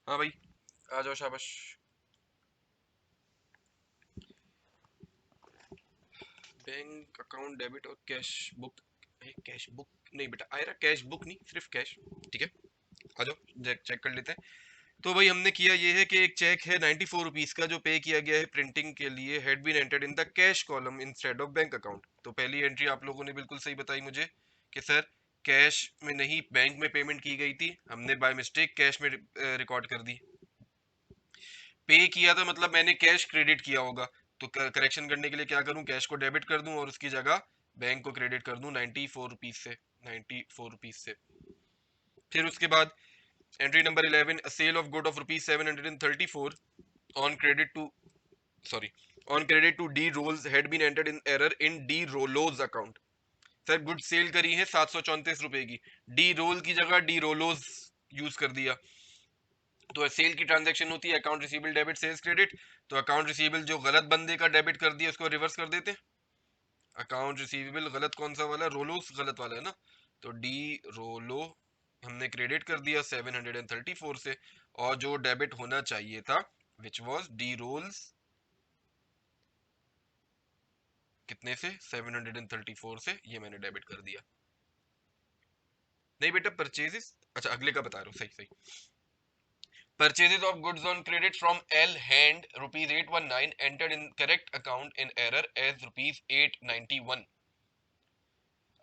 हाँ भाई, आ जाओ, शाबाश। बैंक अकाउंट डेबिट और कैश बुक। कैश बुक नहीं बेटा, आयरा कैश बुक नहीं, सिर्फ कैश। ठीक है, आ जाओ चेक कर लेते हैं। तो भाई हमने किया ये है कि एक चेक है 94 रुपीज का जो पे किया गया है प्रिंटिंग के लिए, had been entered in the cash column instead of bank account. तो पहली एंट्री आप लोगों ने बिल्कुल सही बताई मुझे कि सर कैश में नहीं, बैंक में पेमेंट की गई थी, हमने बाय मिस्टेक कैश में रिकॉर्ड कर दी। पे किया था मतलब मैंने कैश क्रेडिट किया होगा, तो करेक्शन करने के लिए क्या करूं, कैश को डेबिट कर दूं और उसकी जगह बैंक को क्रेडिट कर दूं 94 रुपीज से, 94 रुपीज से। फिर उसके बाद entry number 11, a sale of good of rupees 734 on credit to, sorry, on credit to D rolls had been entered in error in D Rollo's account। Sir good sale करी है 734 रुपए की, D role की जगह D रोलोज use कर दिया। तो cell की ट्रांजैक्शन होती है account receivable debit sales credit, तो अकाउंट रिसीवेबल जो गलत बंदे का डेबिट कर दिया उसको रिवर्स कर देते हैं। अकाउंट रिसीवेबल गलत कौन सा वाला, रोलोस गलत वाला है ना, तो डी रोलो हमने क्रेडिट कर दिया 734 से, और जो डेबिट होना चाहिए था विच वॉज डी रोल्स कितने से, 734 से, ये मैंने डेबिट कर दिया। नहीं बेटा परचेजेस, अच्छा अगले का बता रहा हूँ, सही सही। Purchases of goods on credit from L hand rupees 819 entered in correct account in error as rupees 891।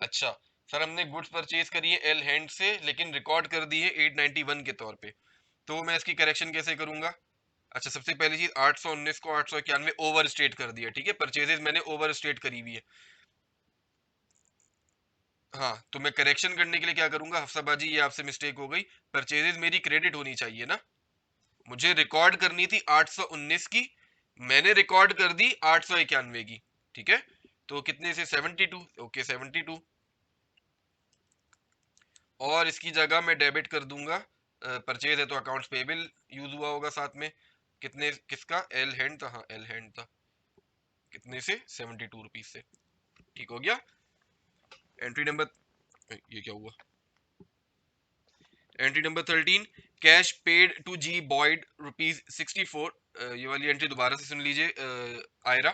अच्छा सर हमने गुड्स परचेज करी है एल हैंड से लेकिन रिकॉर्ड कर दी है 891 के तौर पे, तो मैं इसकी करेक्शन कैसे करूंगा। अच्छा सबसे पहली चीज 819 को 891 ओवर स्टेट कर दिया, ठीक है, परचेजेस मैंने ओवर स्टेट करी हुई है। हाँ तो मैं करेक्शन करने के लिए क्या करूंगा, हफ्साबाजी ये आपसे मिस्टेक हो गई, परचेजेस मेरी क्रेडिट होनी चाहिए ना, मुझे रिकॉर्ड करनी थी 819 की, मैंने रिकॉर्ड कर दी 891 की, ठीक है, तो कितने से 72, ओके 72, और इसकी जगह मैं डेबिट कर दूंगा, परचेज है तो अकाउंट्स पेबल यूज हुआ होगा साथ में, कितने किसका, एल हैंड था, हाँ एल हैंड था, कितने से 72 रुपीज से, ठीक हो गया। एंट्री नंबर, ये क्या हुआ, entry number 13, cash paid to G Boyd rupees 64। ये वाली एंट्री दोबारा से सुन लीजिए आयरा,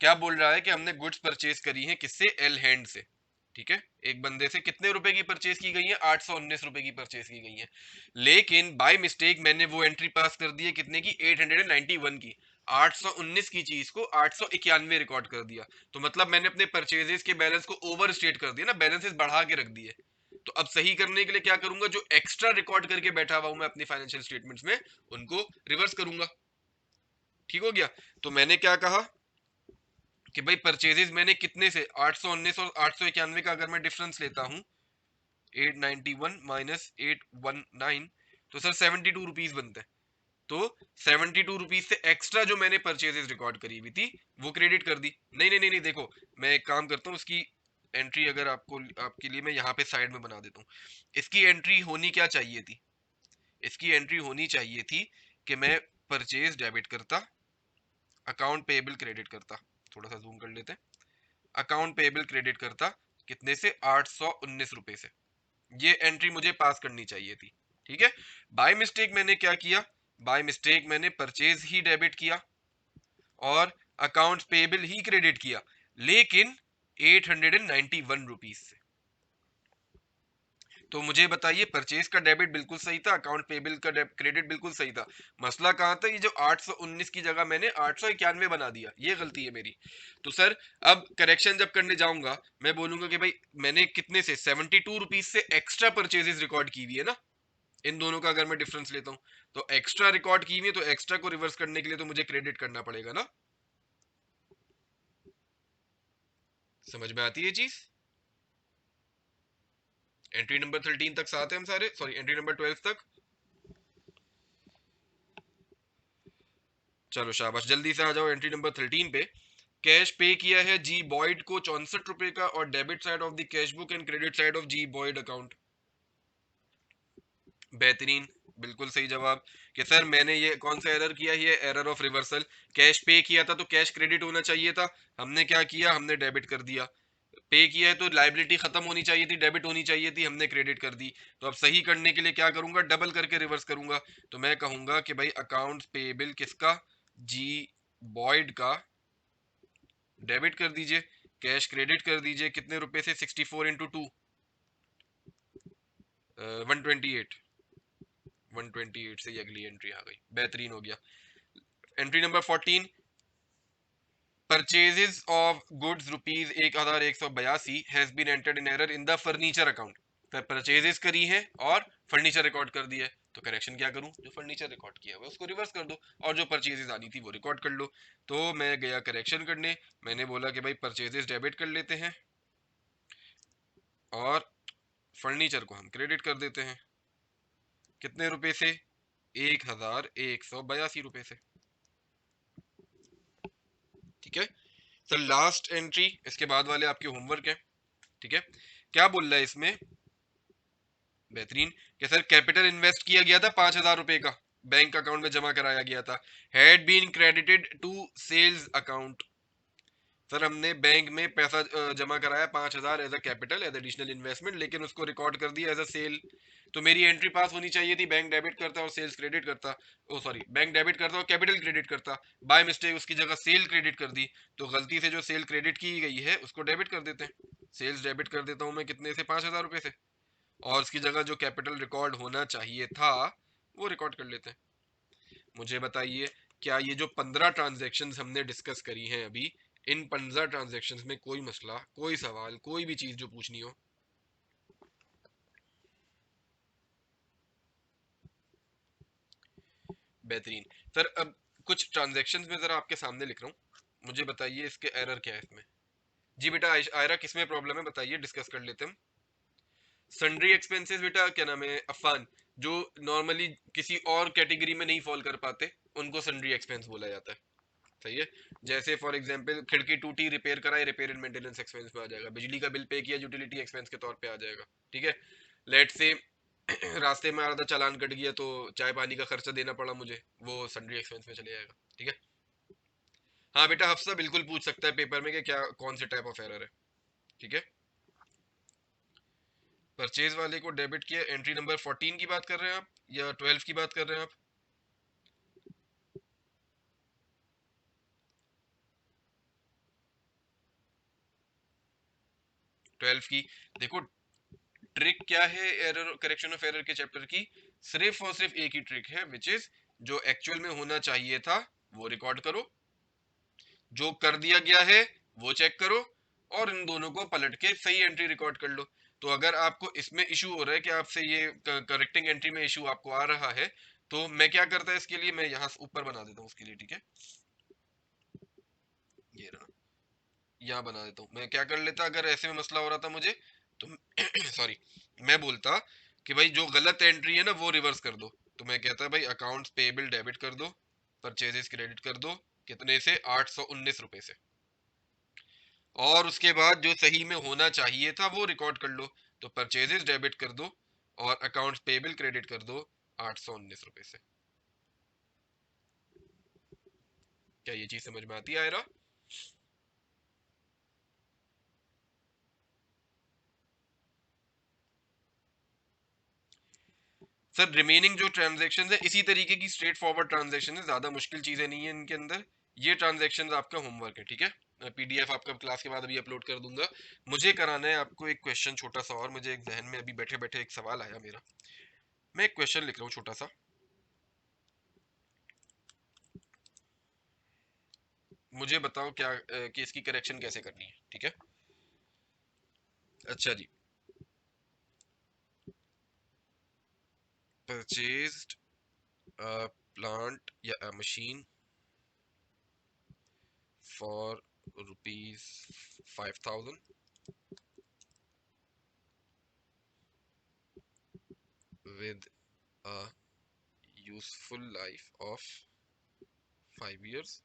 क्या बोल रहा है कि हमने गुड्स परचेज करी हैं किससे, एल हैंड से, ठीक है, एक बंदे से कितने रुपए की परचेज की गई है, 819 रुपए की परचेज की गई है, लेकिन बाय मिस्टेक मैंने वो एंट्री पास कर दी है कितने की, 891 की, 819 की चीज को 891 रिकॉर्ड कर दिया, तो मतलब मैंने अपने परचेजेस के बैलेंस को ओवर स्टेट कर दिया ना, बैलेंसेस बढ़ा के रख दिए। तो अब सही करने के लिए क्या करूंगा, जो एक्स्ट्रा रिकॉर्ड करके बैठा हुआ हूं मैं अपनी फाइनेंशियल स्टेटमेंट्स में, उनको रिवर्स करूंगा, ठीक हो गया। तो मैंने क्या कहा कि भाई परचेजेस मैंने कितने से, 819 और 891 का अगर मैं डिफरेंस लेता हूं, 891 माइनस 819, तो सर 72 रुपीज बनता है, तो 72 रुपीज से एक्स्ट्रा जो मैंने परचेजेस रिकॉर्ड करी हुई थी वो क्रेडिट कर दी। नहीं नहीं नहीं नहीं, देखो मैं एक काम करता हूँ, उसकी एंट्री अगर आपको, आपके लिए मैं यहाँ पे साइड में बना देता हूँ, इसकी एंट्री होनी क्या चाहिए थी, इसकी एंट्री होनी चाहिए थी कि मैं परचेज डेबिट करता, अकाउंट पेएबल क्रेडिट करता, थोड़ा सा जूम कर लेते हैं, अकाउंट पेएबल क्रेडिट करता कितने से, 819 रुपए से, ये एंट्री मुझे पास करनी चाहिए थी, ठीक है। बाय मिस्टेक मैंने क्या किया, बाय मिस्टेक मैंने परचेज ही डेबिट किया और अकाउंट्स पेएबल ही क्रेडिट किया, लेकिन 891 रुपीज से। तो मुझे बताइए परचेज का डेबिट बिल्कुल सही था, अकाउंट पेबल का क्रेडिट बिल्कुल सही था, मसला कहाँ था, ये जो 819 की जगह मैंने 891 बना दिया, ये गलती है मेरी। तो सर अब करेक्शन जब करने जाऊंगा मैं बोलूंगा कि भाई मैंने कितने से, 72 रुपीज से एक्स्ट्रा परचेजेस रिकॉर्ड की हुई है ना, इन दोनों का अगर मैं डिफरेंस लेता हूँ, तो एक्स्ट्रा रिकॉर्ड की हुई है, तो एक्स्ट्रा को रिवर्स करने के लिए तो मुझे क्रेडिट करना पड़ेगा ना, समझ में आती है चीज। एंट्री नंबर 13 तक साथ है हम सारे, सॉरी एंट्री नंबर 12 तक, चलो शाबाश, जल्दी से आ जाओ एंट्री नंबर 13 पे। कैश पे किया है जी बॉयड को 64 रुपए का, और debit side of the cash book and credit side of G Boyd account. बेहतरीन, बिल्कुल सही जवाब कि सर मैंने ये कौन सा एरर किया, ये एरर ऑफ रिवर्सल, कैश पे किया था तो कैश क्रेडिट होना चाहिए था, हमने क्या किया, हमने डेबिट कर दिया, पे किया है तो लाइबिलिटी खत्म होनी चाहिए थी, डेबिट होनी चाहिए थी, हमने क्रेडिट कर दी। तो अब सही करने के लिए क्या करूंगा, डबल करके रिवर्स करूंगा। तो मैं कहूंगा कि भाई अकाउंट्स पेएबल किसका, जी बॉयड का डेबिट कर दीजिए, कैश क्रेडिट कर दीजिए। कितने रुपए से, 64 × 2 128, 128 से ही अगली एंट्री आ गई, बेहतरीन हो गया। Entry number 14, purchases of goods rupees 1182 has been entered in error in the furniture account. तो परचेजेस करी है और फर्नीचर रिकॉर्ड कर दिया है, तो करेक्शन क्या करूं, जो फर्नीचर रिकॉर्ड किया हुआ उसको रिवर्स कर दो और जो परचेजेस आनी थी वो रिकॉर्ड कर लो। तो मैं गया करेक्शन करने, मैंने बोला कि भाई परचेजेस डेबिट कर लेते हैं और फर्नीचर को हम क्रेडिट कर देते हैं। कितने रुपए से, 1182 से। ठीक है सर, लास्ट एंट्री, इसके बाद वाले आपके होमवर्क है। ठीक है, क्या बोल रहा है इसमें, बेहतरीन, कि सर कैपिटल इन्वेस्ट किया गया था 5,000 रुपए का, बैंक अकाउंट में जमा कराया गया था, had been credited to sales account. Sir हमने बैंक में पैसा जमा कराया 5,000 as a capital, as additional investment, लेकिन उसको रिकॉर्ड कर दिया एज अ सेल। तो मेरी एंट्री पास होनी चाहिए थी, बैंक डेबिट करता और सेल्स क्रेडिट करता, ओ सॉरी, बैंक डेबिट करता और कैपिटल क्रेडिट करता, बाय मिस्टेक उसकी जगह सेल क्रेडिट कर दी। तो गलती से जो सेल क्रेडिट की गई है उसको डेबिट कर देते हैं, सेल्स डेबिट कर देता हूं मैं कितने से, 5,000 रुपए से, और उसकी जगह जो कैपिटल रिकॉर्ड होना चाहिए था वो रिकॉर्ड कर लेते हैं। मुझे बताइए, क्या ये जो 15 ट्रांजेक्शन हमने डिस्कस करी हैं अभी, इन 15 ट्रांजेक्शन में कोई मसला, कोई सवाल, कोई भी चीज जो पूछनी हो? बेहतरीन। सर अब कुछ ट्रांजेक्शन में जरा आपके सामने लिख रहा हूँ, मुझे बताइए इसके एरर क्या है इसमें। जी बेटा आयरा, किसमें प्रॉब्लम है बताइए, डिस्कस कर लेते हैं। सन्ड्री एक्सपेंसेस बेटा, क्या नाम है, अफान, जो नॉर्मली किसी और कैटेगरी में नहीं फॉल कर पाते उनको सन्ड्री एक्सपेंस बोला जाता है। सही है, जैसे फॉर एग्जांपल खिड़की टूटी, रिपेयर कराए, रिपेयर एंड मेंटेनेंस एक्सपेंस में आ जाएगा। बिजली का बिल पे किया, यूटिलिटी एक्सपेंस के तौर पे आ जाएगा। ठीक है, लेट से रास्ते में आ रहा था, चालान कट गया तो चाय पानी का खर्चा देना पड़ा मुझे, वो सन्ड्री एक्सपेंस में चले जाएगा। ठीक है, हाँ बेटा हफ्सा बिल्कुल पूछ सकता है पेपर में कि क्या कौन से टाइप ऑफ एरर है। ठीक है, परचेज वाले को डेबिट किया, एंट्री नंबर 14 की बात कर रहे हैं आप या 12 की बात कर रहे हैं आप? 12 की। देखो ट्रिक क्या है एरर, करेक्शन ऑफ एरर के चैप्टर की, सिर्फ और सिर्फ एक ही ट्रिक है, विच इज जो एक्चुअल में होना चाहिए था वो रिकॉर्ड करो, जो कर दिया गया है वो चेक करो, और इन दोनों को पलट के सही एंट्री रिकॉर्ड कर लो। तो अगर आपको इसमें इशू हो रहा है कि आपसे ये करेक्टिंग एंट्री में इशू आपको आ रहा है, तो मैं क्या करता है इसके लिए, मैं यहाँ ऊपर बना देता हूँ उसके लिए। ठीक है, ये रहा, यहाँ बना देता हूँ। मैं क्या कर लेता अगर ऐसे में मसला हो रहा था मुझे, तो सॉरी, मैं बोलता कि भाई जो गलत एंट्री है ना वो रिवर्स कर दो। तो मैं कहता भाई अकाउंट्स पेएबल डेबिट कर दो, परचेजेस क्रेडिट कर दो, कितने से, 819 रुपए से, और उसके बाद जो सही में होना चाहिए था वो रिकॉर्ड कर लो। तो परचेजेस डेबिट कर दो और अकाउंट्स पेएबल क्रेडिट कर दो 819 रुपए से। क्या ये चीज समझ में आती है आयरा? सर रिमेनिंग जो ट्रांजेक्शन है इसी तरीके की स्ट्रेट फॉरवर्ड ट्रांजेक्शन है, ज्यादा मुश्किल चीजें नहीं है इनके अंदर। ये ट्रांजेक्शन आपका होमवर्क है। ठीक है, मैं पीडीएफ आपका क्लास के बाद अभी अपलोड कर दूंगा। मुझे कराना है आपको एक क्वेश्चन छोटा सा, और मुझे एक जहन में अभी बैठे बैठे एक सवाल आया मेरा, मैं एक क्वेश्चन लिख रहा हूँ छोटा सा, मुझे बताओ क्या कि इसकी करेक्शन कैसे करनी है। ठीक है, अच्छा जी, परचेज्ड प्लांट या machine for ₹5,000 with a useful life of 5 years,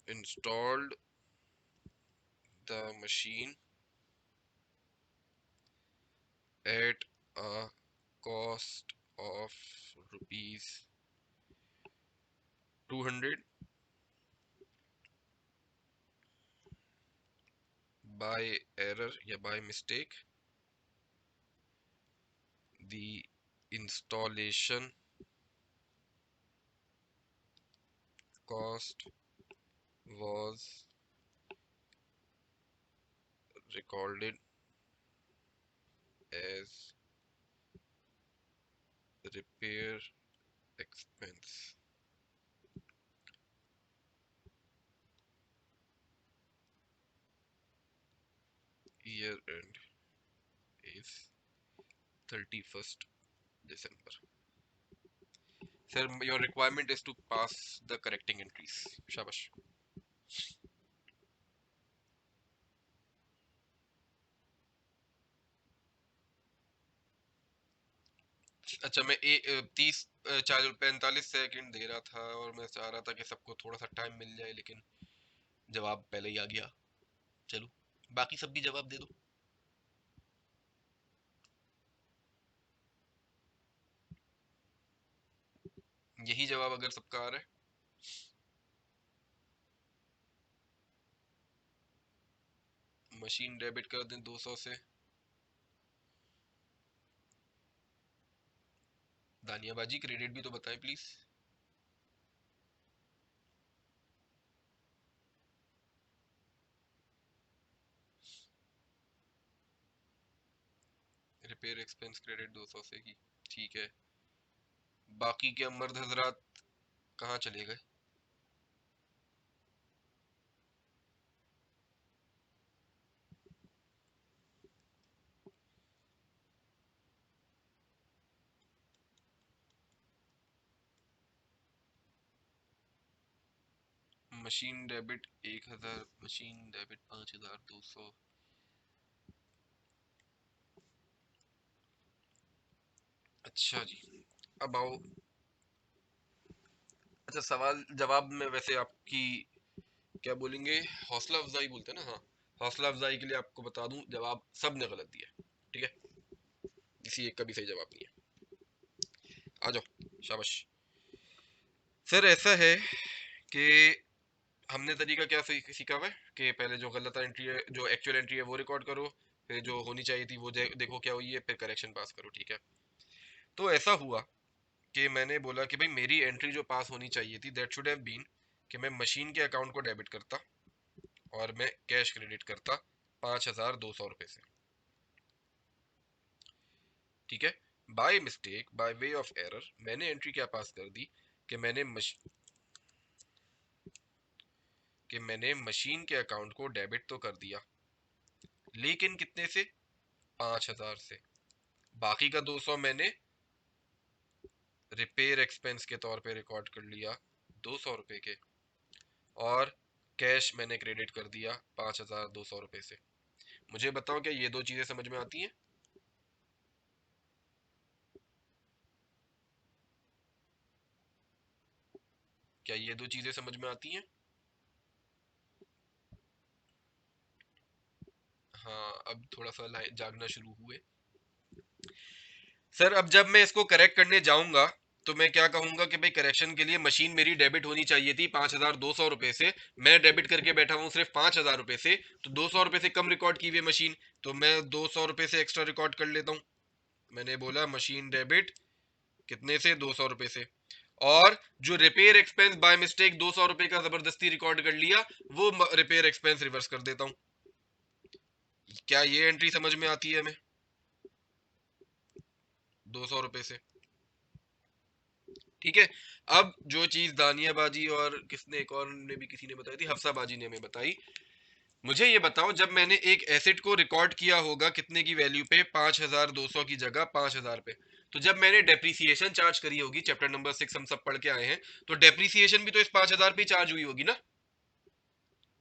installed the machine at a cost of rupees 200, by error या by mistake the installation cost was recorded as repair expense. Year end is 31st December. Sir, your requirement is to pass the correcting entries. Shabash. अच्छा, मैं 30 4 45 second दे रहा था और मैं चाह रहा था कि सबको थोड़ा सा टाइम मिल जाए, लेकिन जवाब पहले ही आ गया। चलो, बाकी सब भी जवाब दे दो। यही जवाब अगर सबका आ रहा है। मशीन डेबिट कर दें 200 से। दानिया बाजी क्रेडिट भी तो बताएं प्लीज। रिपेयर एक्सपेंस क्रेडिट 200 से ही ठीक है। बाकी के मर्द हजरात कहाँ चले गए? Machine debit 1000, machine debit 5200। अच्छा जी, अब आओ। अच्छा, सवाल जवाब में वैसे आपकी क्या बोलेंगे, हौसला अफजाई बोलते हैं ना। हाँ, हौसला अफजाई के लिए आपको बता दूं, जवाब सब ने गलत दिया। ठीक है, किसी एक का भी सही जवाब नहीं है। आ जाओ, शाबाश। सर ऐसा है कि हमने तरीका क्या सीखा हुआ है कि पहले जो गलत एंट्री है, जो एक्चुअल एंट्री है वो रिकॉर्ड करो, फिर जो होनी चाहिए थी वो देखो क्या हुई है, फिर करेक्शन पास करो। ठीक है, तो ऐसा हुआ कि मैंने बोला कि भाई मेरी एंट्री जो पास होनी चाहिए थी, दैट शुड हैव बीन कि मैं मशीन के अकाउंट को डेबिट करता और मैं कैश क्रेडिट करता 5200 रुपये से। ठीक है, by mistake, by way of error, मैंने एंट्री क्या पास कर दी कि मैंने मशीन के अकाउंट को डेबिट तो कर दिया, लेकिन कितने से? 5000 से। बाकी का 200 मैंने रिपेयर एक्सपेंस के तौर पे रिकॉर्ड कर लिया 200 रुपये के, और कैश मैंने क्रेडिट कर दिया 5200 रुपये से। मुझे बताओ, क्या ये दो चीजें समझ में आती हैं? क्या ये दो चीजें समझ में आती हैं? हाँ, अब थोड़ा सा जागना शुरू हुए। सर, अब जब मैं इसको करेक्ट करने जाऊंगा तो मैं क्या कहूंगा कि भाई करेक्शन के लिए मशीन मेरी डेबिट होनी चाहिए थी 5200 रुपये से, मैं डेबिट करके बैठा हूँ सिर्फ 5000 रुपये से, तो 200 रुपये से कम रिकॉर्ड की हुई मशीन, तो मैं 200 रुपये से एक्स्ट्रा रिकॉर्ड कर लेता हूँ। मैंने बोला मशीन डेबिट कितने से? 200 रुपये से। और जो रिपेयर एक्सपेंस बाय मिस्टेक 200 रुपये का जबरदस्ती रिकॉर्ड कर लिया, वो रिपेयर एक्सपेंस रिवर्स कर देता हूँ। क्या ये एंट्री समझ में आती है हमें? 200 रुपये से। ठीक है, अब जो चीज दानियाबाजी और किसने, एक और ने भी किसी ने बताई थी, हफ्साबाजी ने हमें बताई। मुझे ये बताओ, जब मैंने एक एसेट को रिकॉर्ड किया होगा कितने की वैल्यू पे? 5200 की जगह 5000 पे, तो जब मैंने डेप्रीसिएशन चार्ज करी होगी, चैप्टर नंबर 6 हम सब पढ़ के आए हैं, तो डेप्रीसिएशन भी तो इस 5000 पे चार्ज हुई होगी ना।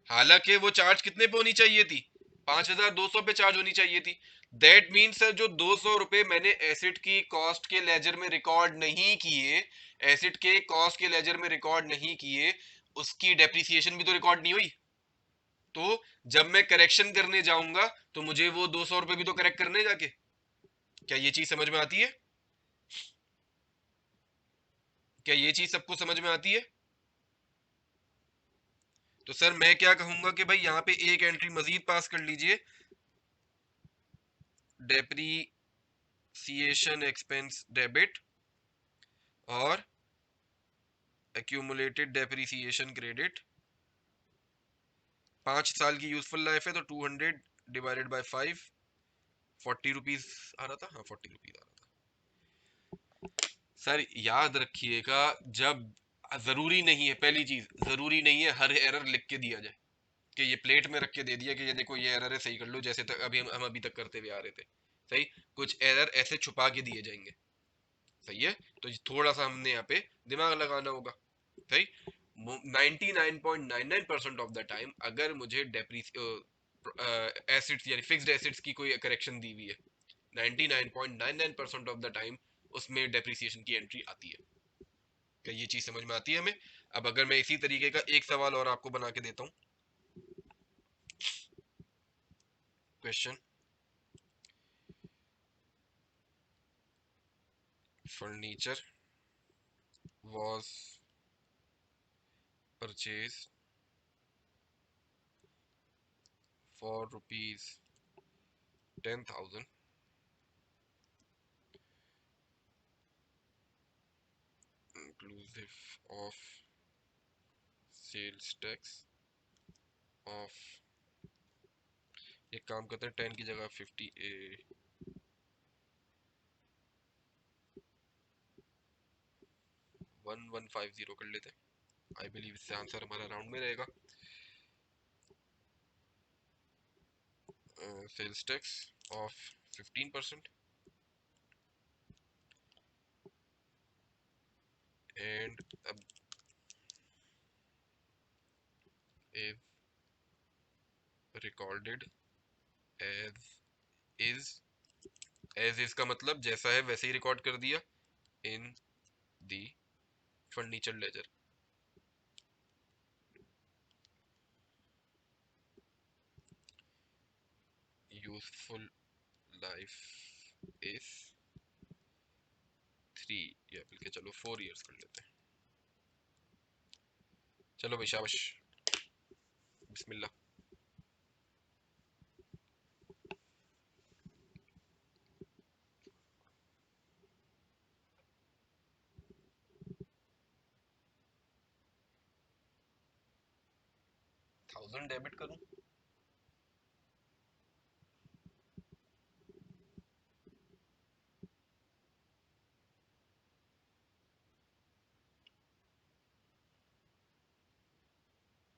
हालांकि वो चार्ज कितने पे होनी चाहिए थी? 5200 पे चार्ज होनी चाहिए थी। दैट मीन्स सर, जो 200 रुपए मैंने एसिड की कॉस्ट के लेजर में रिकॉर्ड नहीं किए, एसिड के कॉस्ट के लेजर में रिकॉर्ड नहीं किए, उसकी डेप्रिसिएशन भी तो रिकॉर्ड नहीं हुई। तो जब मैं करेक्शन करने जाऊंगा तो मुझे वो 200 रुपए भी तो करेक्ट करने जाके। क्या ये चीज समझ में आती है? क्या ये चीज सबको समझ में आती है? तो सर मैं क्या कहूंगा कि भाई यहाँ पे एक एंट्री मजीद पास कर लीजिए, डेप्रीसिएशन एक्सपेंस डेबिट और एक्यूमुलेटेड डेप्रीसिएशन क्रेडिट। 5 साल की यूजफुल लाइफ है तो 200 डिवाइडेड बाय 5, 40 रुपीज आ रहा था, हाँ 40 रुपीज आ रहा था। सर याद रखिएगा, जब जरूरी नहीं है, पहली चीज जरूरी नहीं है हर एरर लिख के दिया जाए कि ये प्लेट में रख के दे दिया कि ये देखो ये एरर है सही कर लो, जैसे तक अभी हम अभी तक करते हुए आ रहे थे। सही, कुछ एरर ऐसे छुपा के दिए जाएंगे। सही है, तो थोड़ा सा हमने यहाँ पे दिमाग लगाना होगा। सही, 99.99% ऑफ द टाइम अगर मुझे डेप्रीस एसिड्स यानी फिक्स्ड एसिड्स की कोई करेक्शन दी हुई है, 99.99% ऑफ द टाइम उसमें डेप्रिसिएशन की एंट्री आती है। क्या ये चीज समझ में आती है हमें? अब अगर मैं इसी तरीके का एक सवाल और आपको बना के देता हूँ, question, furniture was purchased for rupees 10,000 inclusive of sales tax of, एक काम करते हैं 10 की जगह 1150 कर लेते हैं। आई बिलीव इससे आंसर हमारा राउंड में रहेगा। Sales tax of 15% and is recorded as is। As is का मतलब जैसा है वैसे ही रिकॉर्ड कर दिया in the furniture ledger. Useful life is 3, या बल्कि चलो 4 years कर लेते हैं। चलो भाई शाबाश, बिस्मिल्लाह। 1000 डेबिट करूं?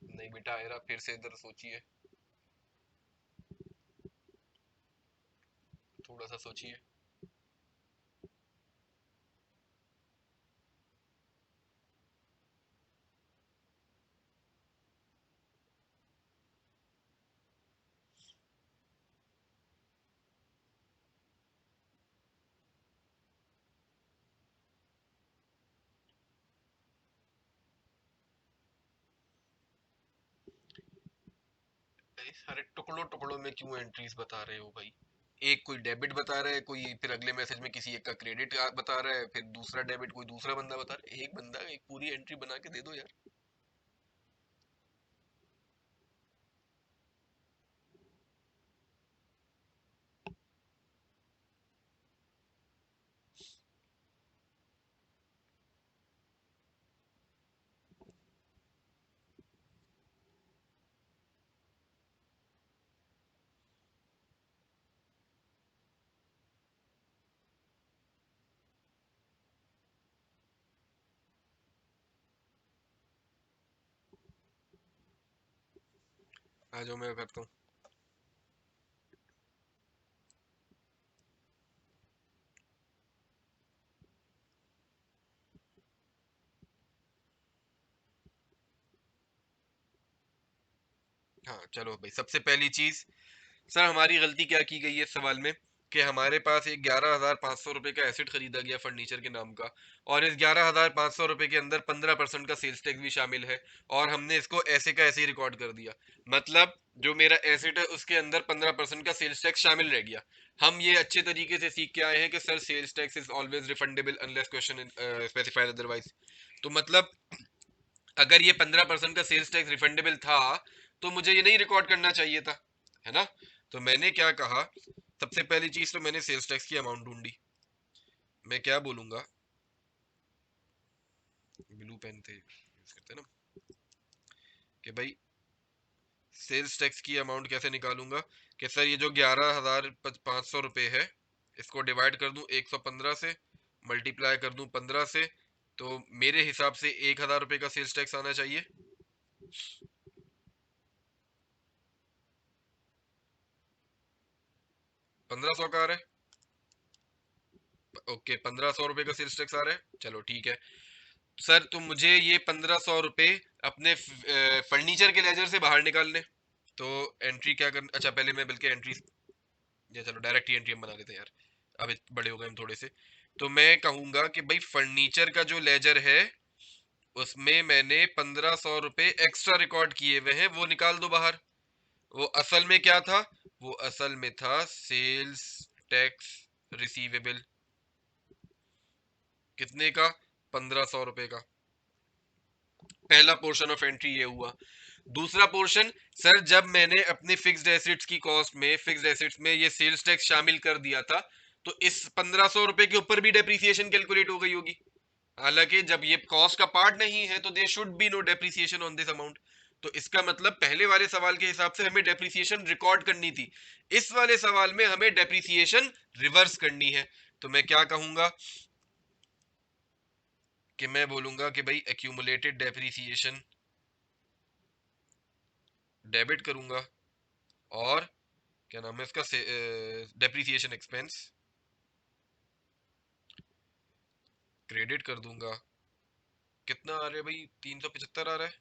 नहीं बेटा आयरा, फिर से इधर सोचिए, थोड़ा सा सोचिए। सारे टुकड़ों टुकड़ों में क्यों एंट्रीज बता रहे हो भाई? एक कोई डेबिट बता रहा है, कोई फिर अगले मैसेज में किसी एक का क्रेडिट बता रहा है, फिर दूसरा डेबिट कोई दूसरा बंदा बता रहा है। एक बंदा एक पूरी एंट्री बना के दे दो यार। आ जाओ मैं करता हूँ। हाँ चलो भाई, सबसे पहली चीज, सर हमारी गलती क्या की गई है इस सवाल में, कि हमारे पास एक 11,500 रुपए का एसेट खरीदा गया फर्नीचर के नाम का, और इस 11,500 रुपए के अंदर 15% का सेल्स टैक्स भी शामिल है, और हमने इसको ऐसे का ऐसे ही रिकॉर्ड कर दिया। मतलब जो मेरा एसेट है उसके अंदर 15% का सेल्स टैक्स शामिल रह गया। हम ये अच्छे तरीके से सीख के आए हैं कि sir sales tax is always refundable unless question specified otherwise. तो मतलब अगर ये 15% का सेल्स टैक्स रिफंडेबल था तो मुझे ये नहीं रिकॉर्ड करना चाहिए था, है ना। तो मैंने क्या कहा, सबसे पहली चीज तो मैंने सेल्स टैक्स की अमाउंट ढूंढी। मैं क्या बोलूंगा, ब्लू पेन थे यूज करते ना, कि भाई सेल्स टैक्स की अमाउंट कैसे निकालूंगा, कि सर ये जो 11,500 रुपये है, इसको डिवाइड कर दूं 115 से, मल्टीप्लाई कर दूं 15 से, तो मेरे हिसाब से 1,000 रुपये का सेल्स टैक्स आना चाहिए। 1,500 का आ रहा है, ओके 1,500 रुपये का सेल्स टैक्स आ रहा है, चलो ठीक है। सर तो मुझे ये 1,500 रुपये अपने फर्नीचर के लेजर से बाहर निकालने, तो एंट्री क्या करना, अच्छा पहले मैं बल्कि एंट्री, या चलो डायरेक्ट ही एंट्री हम बना लेते हैं यार, अब बड़े हो गए हम थोड़े से। तो मैं कहूंगा कि भाई फर्नीचर का जो लेजर है उसमें मैंने 1,500 रुपये एक्स्ट्रा रिकॉर्ड किए हुए हैं, वो निकाल दो बाहर। वो असल में क्या था, वो असल में था सेल्स टैक्स रिसीवेबल, कितने का, 1,500 रुपये का। पहला पोर्शन ऑफ एंट्री ये हुआ। दूसरा पोर्शन, सर जब मैंने अपने फिक्स्ड एसेट्स की कॉस्ट में, फिक्स्ड एसेट्स में ये सेल्स टैक्स शामिल कर दिया था, तो इस 1,500 रुपये के ऊपर भी डेप्रिसिएशन कैलकुलेट हो गई होगी। हालांकि जब ये कॉस्ट का पार्ट नहीं है तो there should be no depreciation on this amount. तो इसका मतलब पहले वाले सवाल के हिसाब से हमें डेप्रिसिएशन रिकॉर्ड करनी थी, इस वाले सवाल में हमें डेप्रिसिएशन रिवर्स करनी है। तो मैं क्या कहूंगा, कि मैं बोलूंगा कि भाई एक्यूमुलेटेड डेप्रिसिएशन डेबिट करूंगा, और क्या नाम है इसका, डेप्रिसिएशन एक्सपेंस क्रेडिट कर दूंगा। कितना आ रहा है भाई, 375 आ रहा है,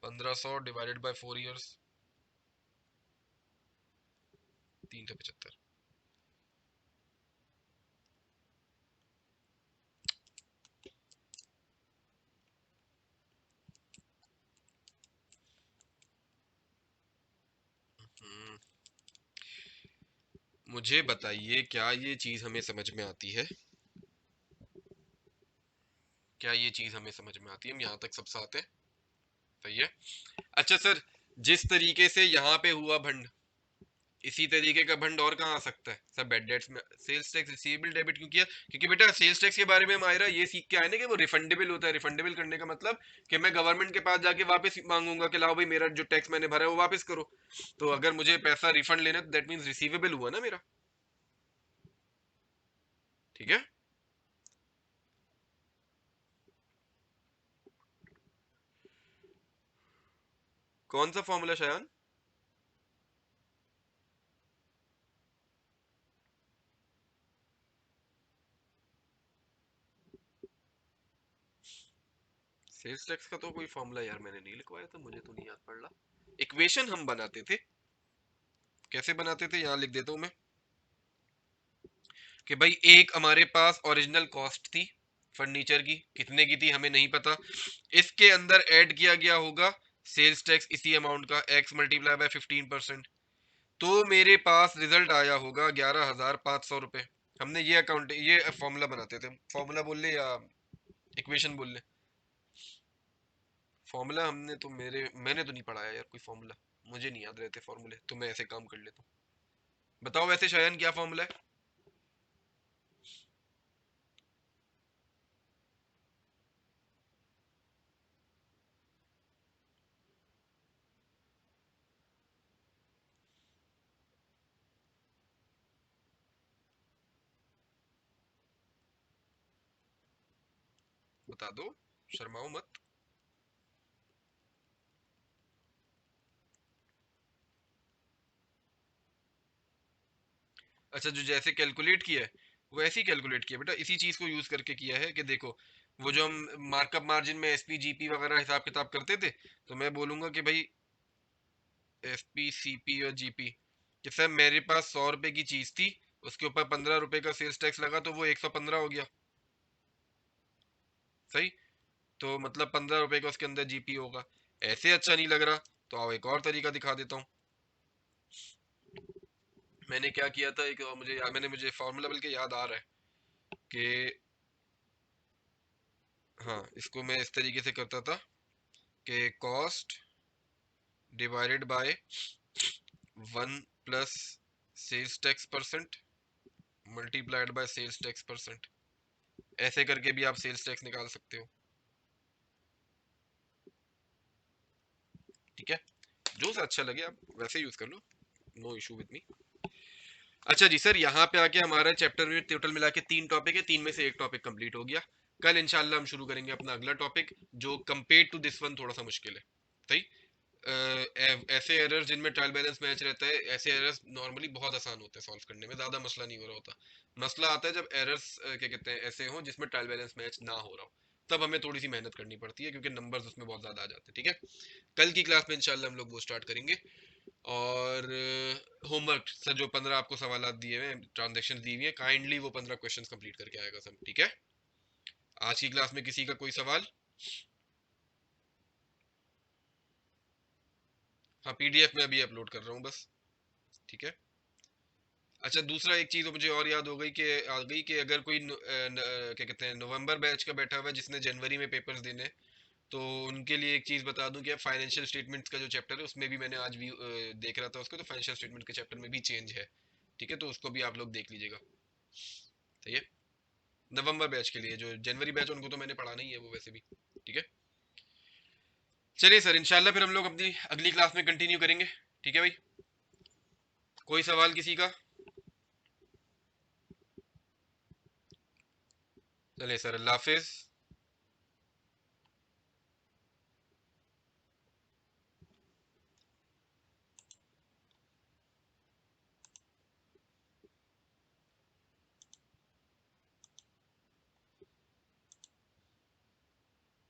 1,500 डिवाइडेड बाय 4 ईयर्स, 375। मुझे बताइए क्या ये चीज हमें समझ में आती है, क्या ये चीज हमें समझ में आती है, हम यहाँ तक सब साथ हैं, सही है। अच्छा सर, जिस तरीके से यहाँ पे हुआ भंड, इसी तरीके का भंड और कहाँ आ सकता है सर, बैड डेट्स में सेल्स टैक्स रिसीवेबल डेबिट क्यों किया, क्योंकि बेटा सेल्स टैक्स के बारे में हम आयरा ये सीख के आए ना कि वो रिफंडेबल होता है। रिफंडेबल करने का मतलब कि मैं गवर्नमेंट के पास जाके वापस मांगूंगा कि लाओ भाई मेरा जो टैक्स मैंने भरा है वो वापस करो। तो अगर मुझे पैसा रिफंड लेना तो दैट मीन्स रिसीवेबल हुआ ना मेरा, ठीक है। कौन सा फॉर्मूला शायान, सेल्स टैक्स का तो कोई फॉर्मूला यार मैंने नहीं लिखवाया था, मुझे तो नहीं याद पड़ रहा। इक्वेशन हम बनाते थे, कैसे बनाते थे यहाँ लिख देता हूँ मैं, कि भाई एक हमारे पास ओरिजिनल कॉस्ट थी फर्नीचर की, कितने की थी हमें नहीं पता, इसके अंदर ऐड किया गया होगा सेल्स टैक्स इसी अमाउंट का, एक्स मल्टीप्लाई बाय 15%, तो मेरे पास रिजल्ट आया होगा 11,500 रुपये। हमने ये अकाउंट, ये फॉर्मूला बनाते थे, फॉर्मूला बोल ले या इक्वेशन बोल ले, फॉर्मूला हमने तो, मैंने तो नहीं पढ़ाया यार कोई फॉर्मूला, मुझे नहीं याद रहते फॉर्मूले, तो मैं ऐसे काम कर लेता हूँ। बताओ वैसे शयन क्या फॉर्मूला है। बता दो, शर्माओ मत। अच्छा जो जैसे कैलकुलेट किया है वो ऐसे ही कैलकुलेट किया बेटा, इसी चीज को यूज करके किया है, कि देखो वो जो हम मार्कअप मार्जिन में एसपी जीपी वगैरह हिसाब किताब करते थे, तो मैं बोलूंगा कि भाई एसपी सीपी और जीपी, कि सर मेरे पास 100 रुपए की चीज थी, उसके ऊपर 15 रुपए का सेल्स टैक्स लगा तो वो 115 हो गया, सही। तो मतलब 15 रुपए का उसके अंदर जीपी होगा। ऐसे अच्छा नहीं लग रहा, तो आओ एक और तरीका दिखा देता हूँ। मैंने क्या किया था, एक और मुझे फॉर्मूला बल्कि याद आ रहा है कि, हाँ इसको मैं इस तरीके से करता था, कि cost divided by 1 plus sales tax percent multiplied by sales tax percent. ऐसे करके भी आप सेल्स टैक्स निकाल सकते हो, ठीक है। जो सा अच्छा लगे आप वैसे यूज कर लो, नो इशू विद मी। अच्छा जी सर, यहाँ पे आके हमारा चैप्टर में टोटल मिला के 3 टॉपिक है, 3 में से एक टॉपिक कंप्लीट हो गया। कल इंशाल्लाह हम शुरू करेंगे अपना अगला टॉपिक, जो कंपेयर टू दिस वन थोड़ा सा मुश्किल है। सही। ऐसे एरर्स जिनमें ट्रायल बैलेंस मैच रहता है, ऐसे एरर्स नॉर्मली बहुत आसान होते हैं सॉल्व करने में, ज्यादा मसला नहीं हो रहा होता। मसला आता है जब एरर्स क्या कहते हैं ऐसे हो जिसमें ट्रायल बैलेंस मैच ना हो रहा हो, तब हमें थोड़ी सी मेहनत करनी पड़ती है, क्योंकि नंबर्स उसमें बहुत ज्यादा आ जाते हैं, ठीक है। कल की क्लास में इंशाल्लाह हम लोग वो स्टार्ट करेंगे। और होमवर्क सर, जो 15 आपको सवाल दिए हुए हैं, ट्रांजेक्शन दी हुई है, काइंडली वो 15 क्वेश्चंस कंप्लीट करके आएगा सब, ठीक है। आज की क्लास में किसी का कोई सवाल? हाँ, पीडीएफ में अभी अपलोड कर रहा हूँ बस, ठीक है। अच्छा, दूसरा एक चीज मुझे और याद हो गई कि आ गई कि अगर कोई क्या कहते हैं नवंबर बैच का बैठा हुआ है जिसने जनवरी में पेपर्स देने हैं, तो उनके लिए एक चीज बता दूं कि फाइनेंशियल स्टेटमेंट्स का जो चैप्टर है उसमें भी मैंने आज भी देख रहा था उसको, तो फाइनेंशियल स्टेटमेंट के चैप्टर में भी चेंज है, ठीक है। तो उसको भी आप लोग देख लीजिएगा, सही है। नवंबर बैच के लिए, जो जनवरी बैच उनको तो मैंने पढ़ाना ही है वो वैसे भी, ठीक है। चलिए सर, इंशाल्लाह फिर हम लोग अपनी अगली क्लास में कंटिन्यू करेंगे, ठीक है भाई। कोई सवाल किसी का? चलिए सर, अल्लाह हाफिज।